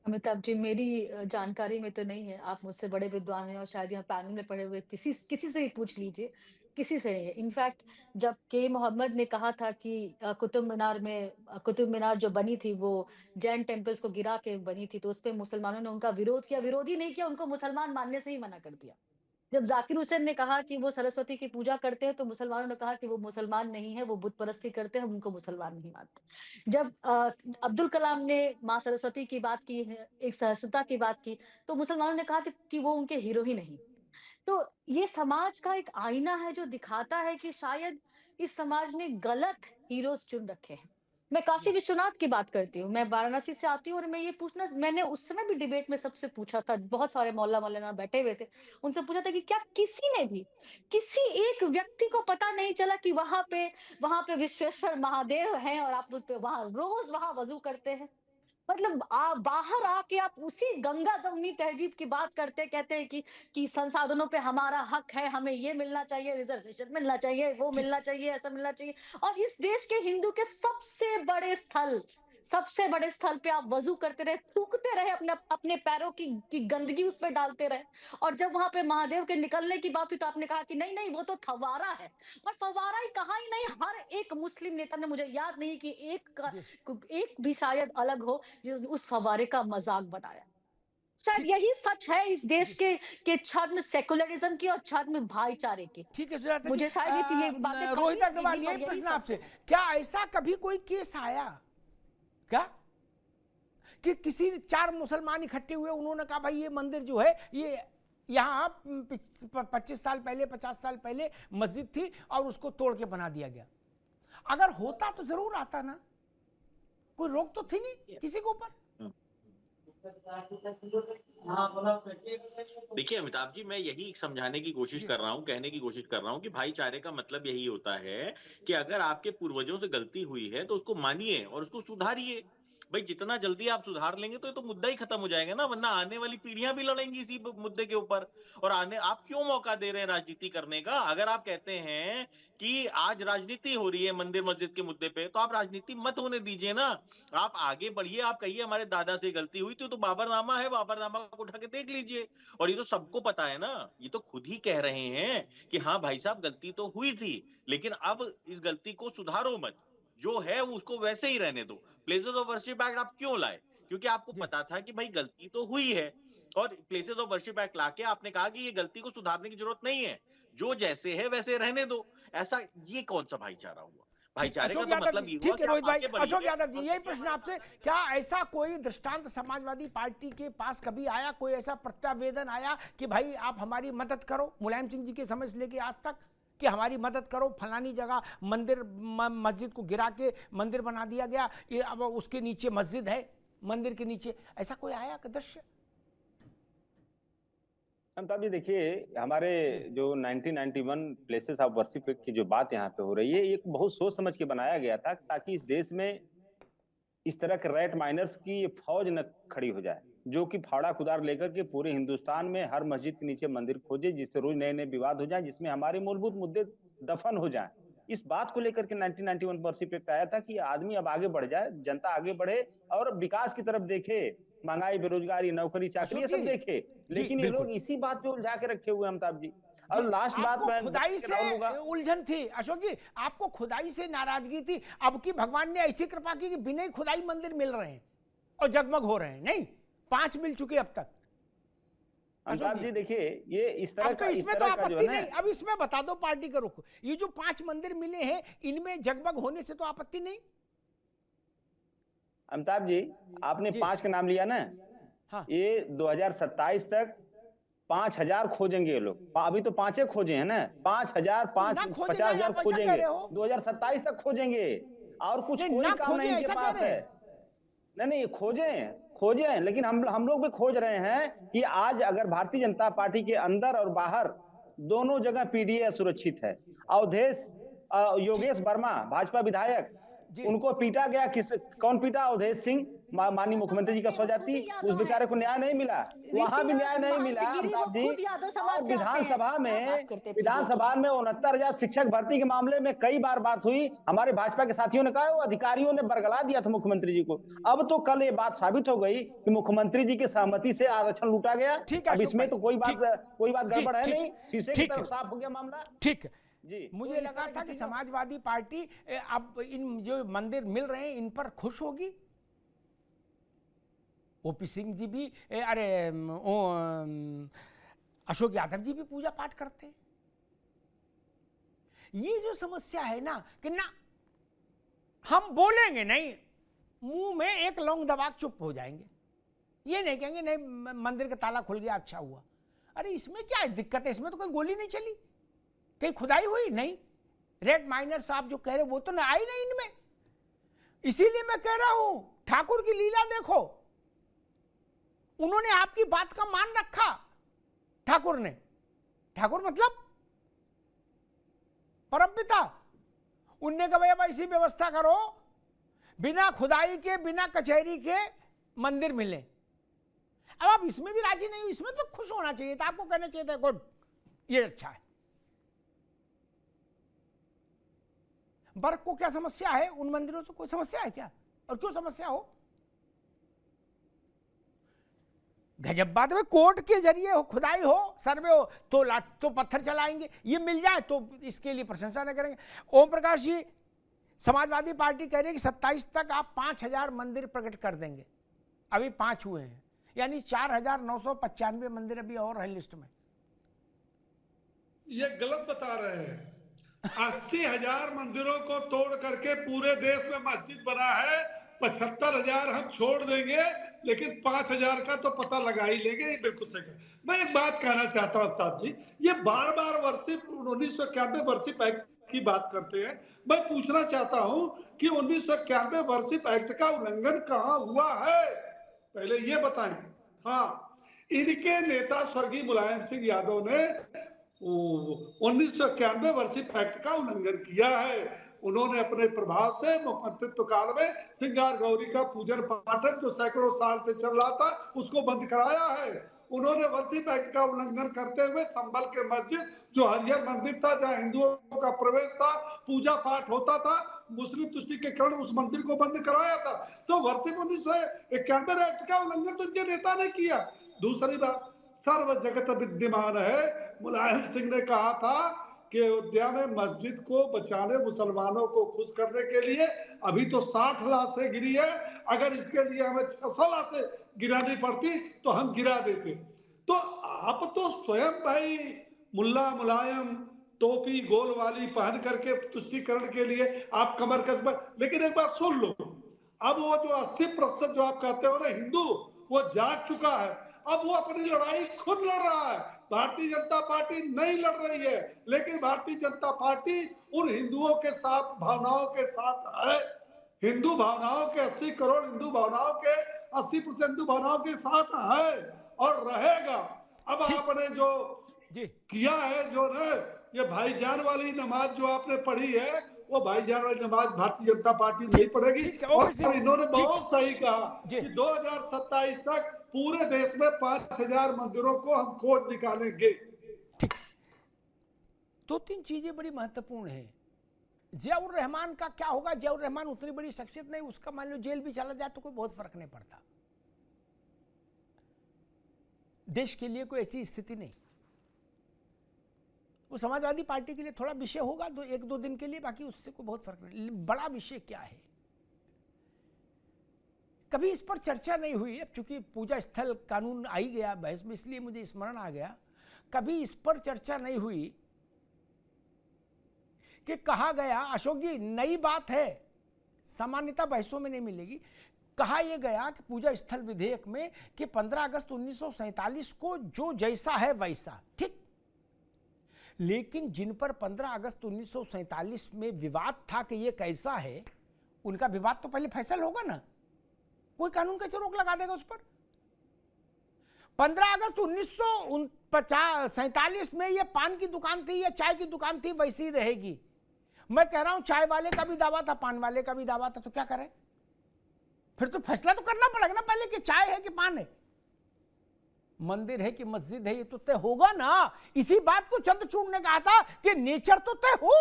अमिताभ जी, मेरी जानकारी में तो नहीं है। आप मुझसे बड़े विद्वान हैं और शायद यहाँ पैनल में पढ़े हुए किसी से भी पूछ लीजिए, किसी से नहीं है। इनफैक्ट जब के मोहम्मद ने कहा था कि कुतुब मीनार जो बनी थी वो जैन टेम्पल्स को गिरा के बनी थी, तो उस पे मुसलमानों ने उनका विरोध किया। विरोध ही नहीं किया, उनको मुसलमान मानने से ही मना कर दिया। जब जाकिर हुसैन ने कहा कि वो सरस्वती की पूजा करते हैं, तो मुसलमानों ने कहा कि वो मुसलमान नहीं है, वो बुत परस्ती करते हैं, हम उनको मुसलमान नहीं मानते। जब अब्दुल कलाम ने माँ सरस्वती की बात की है, एक सहस्त्रता की बात की, तो मुसलमानों ने कहा कि वो उनके हीरो ही नहीं। तो ये समाज का एक आईना है जो दिखाता है कि शायद इस समाज ने गलत हीरोज चुन रखे हैं। मैं काशी विश्वनाथ की बात करती हूँ, मैं वाराणसी से आती हूँ, और मैं ये पूछना, मैंने उस समय भी डिबेट में सबसे पूछा था, बहुत सारे मौलाना बैठे हुए थे, उनसे पूछा था कि क्या किसी ने भी, किसी एक व्यक्ति को पता नहीं चला कि वहां पे विश्वेश्वर महादेव हैं और आप वहां रोज वजू करते हैं? मतलब बाहर आके आप उसी गंगा जमुनी तहजीब की बात कहते हैं कि संसाधनों पे हमारा हक है, हमें ये मिलना चाहिए, रिजर्वेशन मिलना चाहिए, वो मिलना चाहिए, ऐसा मिलना चाहिए। और इस देश के हिंदू के सबसे बड़े स्थल पे आप वजू करते रहे, थूकते रहे, अपने पैरों की गंदगी उस पर डालते रहे। और जब वहां पे महादेव के निकलने की बात हुई तो आपने कहा कि नहीं वो तो फव्वारा है। और फव्वारा ही कहा ही नहीं, हर एक मुस्लिम नेता ने, मुझे याद नहीं कि एक भी शायद अलग हो जिसने उस फव्वारे का मजाक बनाया। शायद यही सच है इस देश के छद्म सेकुलरिज्म की और छद्म भाईचारे की। ठीक है सुजाता जी, मुझे शायद ये बातें रोहित अग्रवाल, यही प्रश्न आपसे, क्या ऐसा कभी कोई केस आया क्या कि किसी 4 मुसलमान इकट्ठे हुए, उन्होंने कहा भाई ये मंदिर जो है ये यहाँ 25 साल पहले 50 साल पहले मस्जिद थी और उसको तोड़ के बना दिया गया? अगर होता तो जरूर आता ना, कोई रोक तो थी नहीं किसी के ऊपर। देखिए अमिताभ जी, मैं यही समझाने की कोशिश कर रहा हूँ, कहने की कोशिश कर रहा हूँ कि भाईचारे का मतलब यही होता है कि अगर आपके पूर्वजों से गलती हुई है तो उसको मानिए और उसको सुधारिए। भाई जितना जल्दी आप सुधार लेंगे तो ये तो मुद्दा ही खत्म हो जाएगा ना, वरना आने वाली पीढ़ियां भी लड़ेंगी इसी मुद्दे के ऊपर। और आने आप क्यों मौका दे रहे हैं राजनीति करने का? अगर आप कहते हैं कि आज राजनीति हो रही है मंदिर मस्जिद के मुद्दे पे, तो आप राजनीति मत होने दीजिए ना। आप आगे बढ़िए, आप कहिए हमारे दादा से गलती हुई थी, तो बाबरनामा है, बाबरनामा को उठा के देख लीजिए। और ये तो सबको पता है ना, ये तो खुद ही कह रहे हैं कि हाँ भाई साहब गलती तो हुई थी, लेकिन अब इस गलती को सुधारो मत, जो है उसको वैसे ही रहने दो। प्लेसेस ऑफ वर्शिप एक्ट आप क्यों लाए? क्योंकि आपको पता था कि भाई गलती तो हुई है, और प्लेसेस ऑफ वर्शिप एक्ट लाके आपने कहा कि ये गलती को सुधारने की जरूरत नहीं है, जो जैसे है वैसे रहने दो। ऐसा ये कौन सा भाईचारा हुआ? भाईचारे का अशोक तो यादव मतलब जी, ये हुआ ठीक कि है रोहित आप भाई, आगे बढ़िए। अशोक यादव जी, यही प्रश्न आपसे, क्या ऐसा कोई दृष्टांत समाजवादी पार्टी के पास कभी आया, कोई ऐसा प्रत्यावेदन आया कि भाई आप हमारी मदद करो, मुलायम सिंह जी के समय से लेके आज तक, कि हमारी मदद करो, फलानी जगह मंदिर मस्जिद को गिरा के मंदिर बना दिया गया, ये अब उसके नीचे मस्जिद है, मंदिर के नीचे, ऐसा कोई आया दृश्य? अमिताभ जी देखिए, हमारे जो 1991 प्लेसेस ऑफ वर्शिप की जो बात यहाँ पे हो रही है, ये बहुत सोच समझ के बनाया गया था ताकि इस देश में इस तरह के रैट माइनर्स की फौज न खड़ी हो जाए, जो कि फावड़ा कुदार लेकर के पूरे हिंदुस्तान में हर मस्जिद के नीचे मंदिर खोजे, जिससे रोज नए नए विवाद हो जाए, जिसमें हमारे मूलभूत मुद्दे दफन हो जाए। इस बात को लेकर के 1991 वर्शिप एक्ट आया था कि आदमी अब आगे बढ़ जाए, जनता आगे बढ़े और विकास की तरफ देखे, महंगाई, बेरोजगारी, नौकरी चाकरी ये सब देखे। लेकिन ये लोग इसी बात पे उलझा के रखे हुए अमिताभ जी। और लास्ट बात आपको खुदाई से उलझन थी अशोक जी, आपको खुदाई से नाराजगी थी, अब की भगवान ने ऐसी कृपा की कि बिना खुदाई मंदिर मिल रहे हैं और जगमग हो रहे हैं, नहीं 5 मिल चुके अब तक। अमिताभ जी देखिए, ये इस तरह का, इसमें तो आपत्ति नहीं, अब इसमें बता दो पार्टी का रुख, ये जो 5 मंदिर मिले हैं इनमें जगमग होने से तो आपत्ति नहीं? अमिताभ जी आपने 5 का नाम लिया ना, हाँ। ये 2027 तक 5000 खोजेंगे ये लोग, अभी तो 5 खोजे हैं ना, 5000 50,000 खोजेंगे, 2027 तक खोजेंगे, और कुछ कोई काम नहीं इनके पास है। नहीं खोजे, लेकिन हम लोग भी खोज रहे हैं कि आज अगर भारतीय जनता पार्टी के अंदर और बाहर दोनों जगह पीडीए सुरक्षित है। अवधेश योगेश वर्मा भाजपा विधायक, उनको पीटा गया, कौन पीटा? अवधेश सिंह, माननीय मुख्यमंत्री जी का स्वजाति, उस बेचारे को न्याय नहीं मिला, वहां भी न्याय नहीं मिला। विधानसभा में 69,000 शिक्षक भर्ती के मामले में कई बार बात हुई, हमारे भाजपा के साथियों ने कहा, वो अधिकारियों ने बरगला दिया था मुख्यमंत्री जी को। अब तो कल ये बात साबित हो गई कि मुख्यमंत्री जी की सहमति से आरक्षण लूटा गया। अब इसमें तो कोई बात गड़बड़ है नहीं, शीशे की तरफ साफ हो गया मामला। ठीक जी, मुझे लगा था कि समाजवादी पार्टी अब इन जो मंदिर मिल रहे हैं इन पर खुश होगी। ओपी सिंह जी भी, अरे अशोक यादव जी भी पूजा पाठ करते हैं। ये जो समस्या है ना कि ना हम बोलेंगे नहीं, मुंह में एक लौंग दबा चुप हो जाएंगे, ये नहीं कहेंगे नहीं मंदिर का ताला खुल गया अच्छा हुआ। अरे इसमें क्या है दिक्कत है? इसमें तो कोई गोली नहीं चली, कहीं खुदाई हुई नहीं, रेड माइनर साहब जो कह रहे वो तो नहीं आई नहीं इनमें। इसीलिए मैं कह रहा हूं ठाकुर की लीला देखो, उन्होंने आपकी बात का मान रखा, ठाकुर ने, ठाकुर मतलब परमपिता, उनने कहा भाई अब ऐसी व्यवस्था करो बिना खुदाई के बिना कचहरी के मंदिर मिले। अब आप इसमें भी राजी नहीं हो, इसमें तो खुश होना चाहिए था, आपको कहना चाहिए था गुड, ये अच्छा है। बर्क को क्या समस्या है? उन मंदिरों से कोई समस्या है क्या? और क्यों समस्या हो? गजब बात है, कोर्ट के जरिए हो, खुदाई हो, सर्वे हो तो पत्थर चलाएंगे, ये मिल जाए तो इसके लिए प्रशंसा न करेंगे। ओम प्रकाश जी, समाजवादी पार्टी कह रही है कि 27 तक आप 5000 मंदिर प्रकट कर देंगे, अभी 5 हुए हैं, यानी 4995 मंदिर अभी और है लिस्ट में। ये गलत बता रहे हैं। 80,000 मंदिरों को तोड़ करके पूरे देश में मस्जिद बना है, 75,000 हम छोड़ देंगे, लेकिन 5,000 का तो पता लगा ही लेंगे, ये बिल्कुल सही है। मैं एक बात कहना चाहता हूँ अफ्ताब जी, ये बार बार वर्षिप 1991 वर्षिप एक्ट की बात करते हैं। मैं पूछना चाहता हूँ कि 1991 वर्षिप एक्ट का उल्लंघन कहाँ हुआ है, पहले ये बताएं। हाँ, इनके नेता स्वर्गीय मुलायम सिंह यादव ने 1991 वर्षीय पैक्ट का उल्लंघन किया है। उन्होंने अपने प्रभाव से मुख्यमंत्रित्व काल में सिंगार गौरी का पूजन पाठन जो सैकड़ों साल से चल रहा था उसको बंद कराया है। उन्होंने वर्षीय पैक्ट का उल्लंघन करते हुए संभल के मस्जिद जो हरिहर मंदिर था जहां हिंदुओं का प्रवेश था, पूजा पाठ होता था, मुस्लिम तुष्टिकरण उस मंदिर को बंद कराया था। तो वर्षीय 1991 एक्ट का उल्लंघन तो इनके नेता ने किया। दूसरी बात, सर्व जगत विद्यमान है। मुलायम सिंह ने कहा था कि अयोध्या में मस्जिद को बचाने, मुसलमानों को खुश करने के लिए अभी तो 60 लाशें गिरी है, अगर इसके लिए हमें 600 लाशें गिरानी पड़ती तो हम गिरा देते। तो आप तो स्वयं भाई मुल्ला मुलायम टोपी गोल वाली पहन करके तुष्टिकरण के लिए आप कमर कस पर, लेकिन एक बात सुन लो, अब वो जो 80% जो आप कहते हो ना हिंदू, वो जाग चुका है। अब वो अपनी लड़ाई खुद लड़ रहा है। भारतीय जनता पार्टी नहीं लड़ रही है, लेकिन भारतीय जनता पार्टी उन हिंदुओं के साथ, भावनाओं के साथ है। हिंदू भावनाओं के 80 करोड़ हिंदू भावनाओं के 80% हिंदू भावनाओं के साथ है और रहेगा। अब आपने जो किया है, जो ना ये भाईजान वाली नमाज जो आपने पढ़ी है, वो भाईजान वाली नमाज भारतीय जनता पार्टी नहीं पढ़ेगी। और इन्होंने बहुत सही कहा कि 2027 तक पूरे देश में 5000 मंदिरों को हम खोज निकालेंगे। ठीक, 2-3 चीजें बड़ी महत्वपूर्ण है। जियाउर रहमान का क्या होगा? जियाउर रहमान उतनी बड़ी शख्सियत नहीं, उसका मान लो जेल भी चला जाए तो कोई बहुत फर्क नहीं पड़ता। देश के लिए कोई ऐसी स्थिति नहीं। वो समाजवादी पार्टी के लिए थोड़ा विषय होगा 1-2 दिन के लिए, बाकी उससे कोई बहुत फर्क नहीं। बड़ा विषय क्या है, कभी इस पर चर्चा नहीं हुई। अब चूंकि पूजा स्थल कानून आ ही गया बहस में, इसलिए मुझे स्मरण आ गया। कभी इस पर चर्चा नहीं हुई कि कहा गया, अशोक जी नई बात है, सामान्यता बहसों में नहीं मिलेगी। कहा यह गया कि पूजा स्थल विधेयक में कि 15 अगस्त 1947 को जो जैसा है वैसा, ठीक, लेकिन जिन पर 15 अगस्त 1947 में विवाद था कि ये कैसा है, उनका विवाद तो पहले फैसल होगा ना। कोई कानून कैसे रोक लगा देगा उस पर? 15 अगस्त 1947 में ये पान की दुकान थी या चाय की दुकान थी, वैसी रहेगी। मैं कह रहा हूं चाय वाले का भी दावा था, पान वाले का भी दावा था, तो क्या करें? फिर तो फैसला तो करना पड़ेगा ना पहले कि चाय है कि पान है, मंदिर है कि मस्जिद है, ये तो तय होगा ना। इसी बात को चंद्रचूड़ ने कहा था कि नेचर तो तय हो।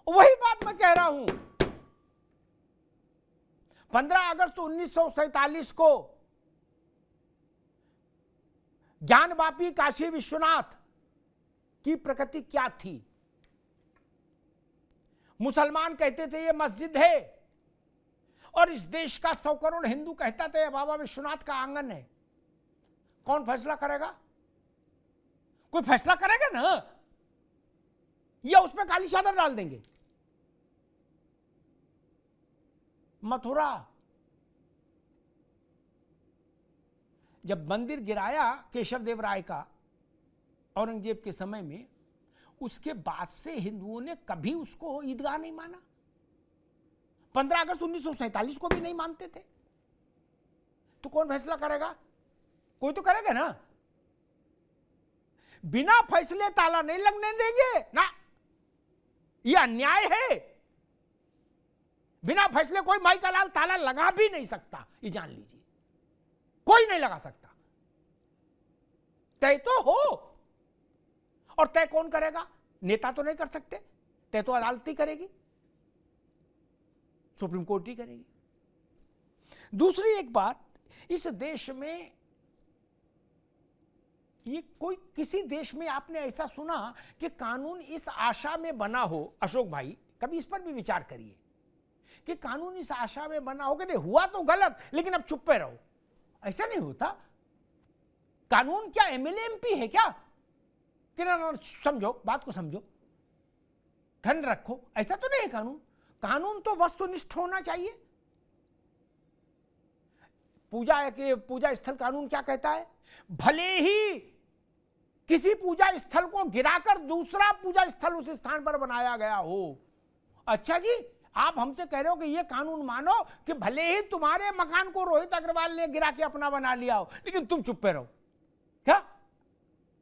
वही बात मैं कह रहा हूं। 15 अगस्त 1947 को ज्ञानवापी काशी विश्वनाथ की प्रकृति क्या थी? मुसलमान कहते थे ये मस्जिद है, और इस देश का 100 करोड़ हिंदू कहता था ये बाबा विश्वनाथ का आंगन है। कौन फैसला करेगा? कोई फैसला करेगा ना, या उसमें काली चादर डाल देंगे? मथुरा जब मंदिर गिराया केशव देव राय का औरंगजेब के समय में, उसके बाद से हिंदुओं ने कभी उसको ईदगाह नहीं माना। 15 अगस्त 1947 को भी नहीं मानते थे। तो कौन फैसला करेगा? कोई तो करेगा ना। बिना फैसले ताला नहीं लगने देंगे ना, यह अन्याय है। बिना फैसले कोई माई का लाल ताला लगा भी नहीं सकता, ये जान लीजिए, कोई नहीं लगा सकता। तय तो हो, और तय कौन करेगा? नेता तो नहीं कर सकते, तय तो अदालत ही करेगी, सुप्रीम कोर्ट ही करेगी। दूसरी एक बात, इस देश में ये कोई, किसी देश में आपने ऐसा सुना कि कानून इस आशा में बना हो? अशोक भाई कभी इस पर भी विचार करिए कि कानून इस आशा में बना हो कि नहीं हुआ तो गलत, लेकिन अब चुप पे रहो। ऐसा नहीं होता। कानून क्या एमएलए एमपी है क्या कि ना समझो, बात को समझो, ठंड रखो, ऐसा तो नहीं है कानून। कानून तो वस्तुनिष्ठ होना चाहिए। पूजा स्थल कानून क्या कहता है? भले ही किसी पूजा स्थल को गिराकर दूसरा पूजा स्थल उस स्थान पर बनाया गया हो, अच्छा जी आप हमसे कह रहे हो कि ये कानून मानो कि भले ही तुम्हारे मकान को रोहित अग्रवाल ने गिरा के अपना बना लिया हो, लेकिन तुम चुप पे रहो। क्या?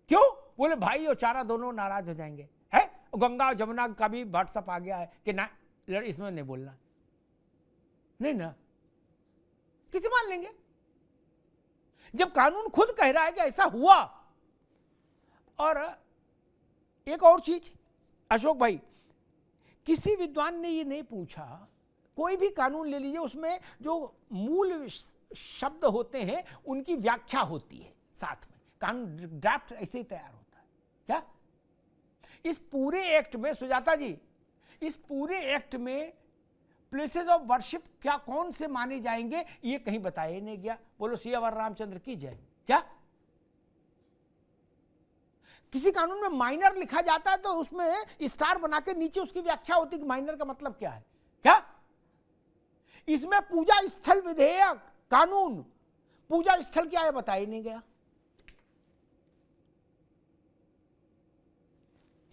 क्यों? बोले भाई और चारा दोनों नाराज हो जाएंगे। है गंगा और जमुना का भी व्हाट्सअप आ गया है कि ना इसमें नहीं बोलना, नहीं ना, किसे मान लेंगे? जब कानून खुद कह रहा है कि ऐसा हुआ। और एक और चीज अशोक भाई, किसी विद्वान ने ये नहीं पूछा, कोई भी कानून ले लीजिए उसमें जो मूल शब्द होते हैं उनकी व्याख्या होती है साथ में, कानून ड्राफ्ट ऐसे ही तैयार होता है। क्या इस पूरे एक्ट में सुजाता जी, इस पूरे एक्ट में प्लेसेस ऑफ वर्शिप क्या कौन से माने जाएंगे ये कहीं बताया ही नहीं गया। बोलो सियावर रामचंद्र की जय। क्या किसी कानून में माइनर लिखा जाता है तो उसमें स्टार बना के नीचे उसकी व्याख्या होती है कि माइनर का मतलब क्या है। क्या इसमें पूजा स्थल विधेयक कानून, पूजा स्थल क्या है बताया ही नहीं गया।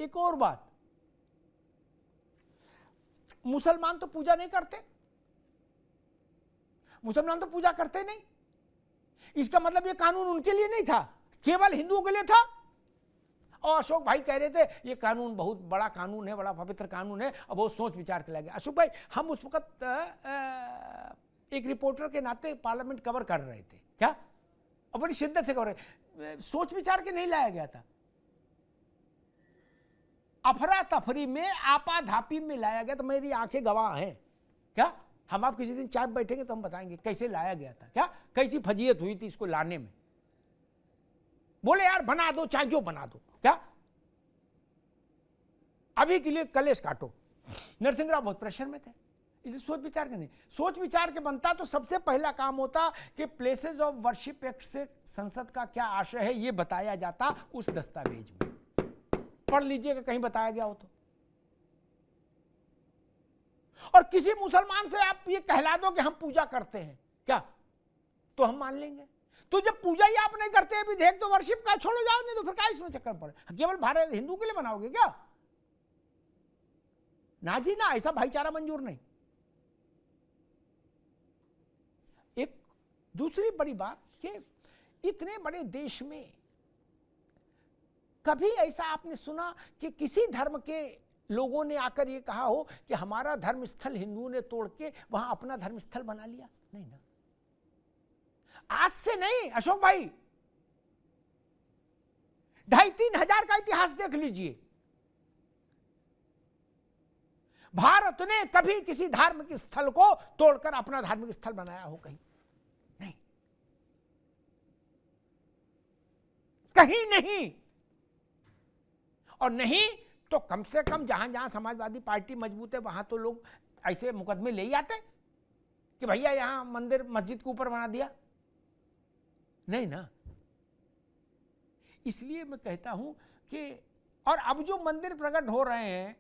एक और बात, मुसलमान तो पूजा नहीं करते, मुसलमान तो पूजा करते नहीं। इसका मतलब ये कानून उनके लिए नहीं था, केवल हिंदुओं के लिए था। और अशोक भाई कह रहे थे ये कानून बहुत बड़ा कानून है, बड़ा पवित्र कानून है, और बहुत सोच विचार के लगे। अशोक भाई, हम उस वक्त एक रिपोर्टर के नाते पार्लियामेंट कवर कर रहे थे। क्या? और बड़ी शिद्दत से कवर, सोच विचार के नहीं लाया गया था, अफरा तफरी में आपाधापी में लाया गया। तो मेरी आंखें गवाह हैं। क्या हम आप किसी दिन चाय बैठेंगे तो हम बताएंगे कैसे लाया गया था, क्या कैसी फजीयत हुई थी इसको लाने में। बोले यार बना दो, चाहे जो बना दो, क्या अभी के लिए कलेश काटो। नरसिंह राव बहुत प्रेशर में थे, इसे सोच विचार के नहीं, सोच विचार के बनता तो सबसे पहला काम होता कि प्लेसेस ऑफ वर्शिप एक्ट से संसद का क्या आशय है ये बताया जाता उस दस्तावेज में। पढ़ लीजिएगा कहीं बताया गया हो तो। और किसी मुसलमान से आप ये कहला दो कि हम पूजा करते हैं, क्या तो हम मान लेंगे। तो जब पूजा ही आप नहीं करते अभी देख तो वर्शिप का छोड़ो, जाओ, नहीं तो फिर क्या इसमें चक्कर पड़े। केवल भारत हिंदू के लिए बनाओगे क्या? ना जी ना, ऐसा भाईचारा मंजूर नहीं। एक दूसरी बड़ी बात कि इतने बड़े देश में कभी ऐसा आपने सुना कि किसी धर्म के लोगों ने आकर ये कहा हो कि हमारा धर्म स्थल हिंदुओं ने तोड़ के वहां अपना धर्म स्थल बना लिया? नहीं ना, आज से नहीं अशोक भाई, 2,500-3 हजार का इतिहास देख लीजिए। भारत ने कभी किसी धार्मिक स्थल को तोड़कर अपना धार्मिक स्थल बनाया हो कहीं? नहीं, कहीं नहीं। और नहीं तो कम से कम जहां जहां समाजवादी पार्टी मजबूत है वहां तो लोग ऐसे मुकदमे ले ही आते कि भैया यहां मंदिर मस्जिद के ऊपर बना दिया। नहीं ना, इसलिए मैं कहता हूं कि और अब जो मंदिर प्रकट हो रहे हैं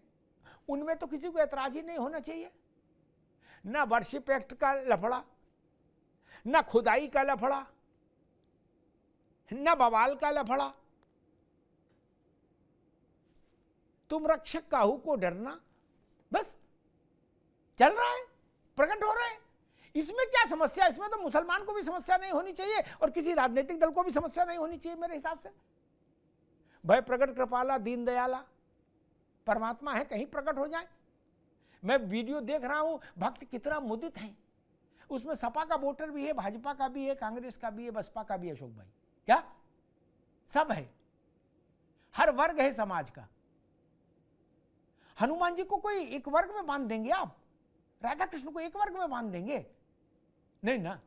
उनमें तो किसी को ऐतराज ही नहीं होना चाहिए। ना वर्शिप एक्ट का लफड़ा, ना खुदाई का लफड़ा, ना बवाल का लफड़ा। तुम रक्षक काहू को डरना, बस चल रहा है, प्रकट हो रहे हैं। इसमें क्या समस्या? इसमें तो मुसलमान को भी समस्या नहीं होनी चाहिए और किसी राजनीतिक दल को भी समस्या नहीं होनी चाहिए मेरे हिसाब से। भय प्रकट कृपाला दीन दयाला परमात्मा है, कहीं प्रकट हो जाए। मैं वीडियो देख रहा हूं, भक्त कितना मुदित हैं। उसमें सपा का वोटर भी है, भाजपा का भी है, कांग्रेस का भी है, बसपा का भी है। अशोक भाई, क्या सब है, हर वर्ग है समाज का। हनुमान जी को कोई एक वर्ग में बांध देंगे आप? राधा कृष्ण को एक वर्ग में बांध देंगे? नहीं ना।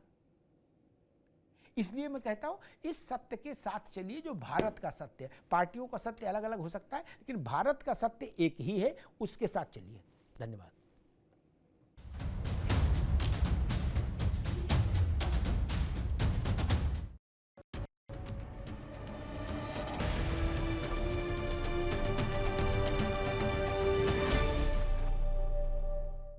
इसलिए मैं कहता हूं इस सत्य के साथ चलिए जो भारत का सत्य है। पार्टियों का सत्य अलग अलग हो सकता है लेकिन भारत का सत्य एक ही है, उसके साथ चलिए। धन्यवाद।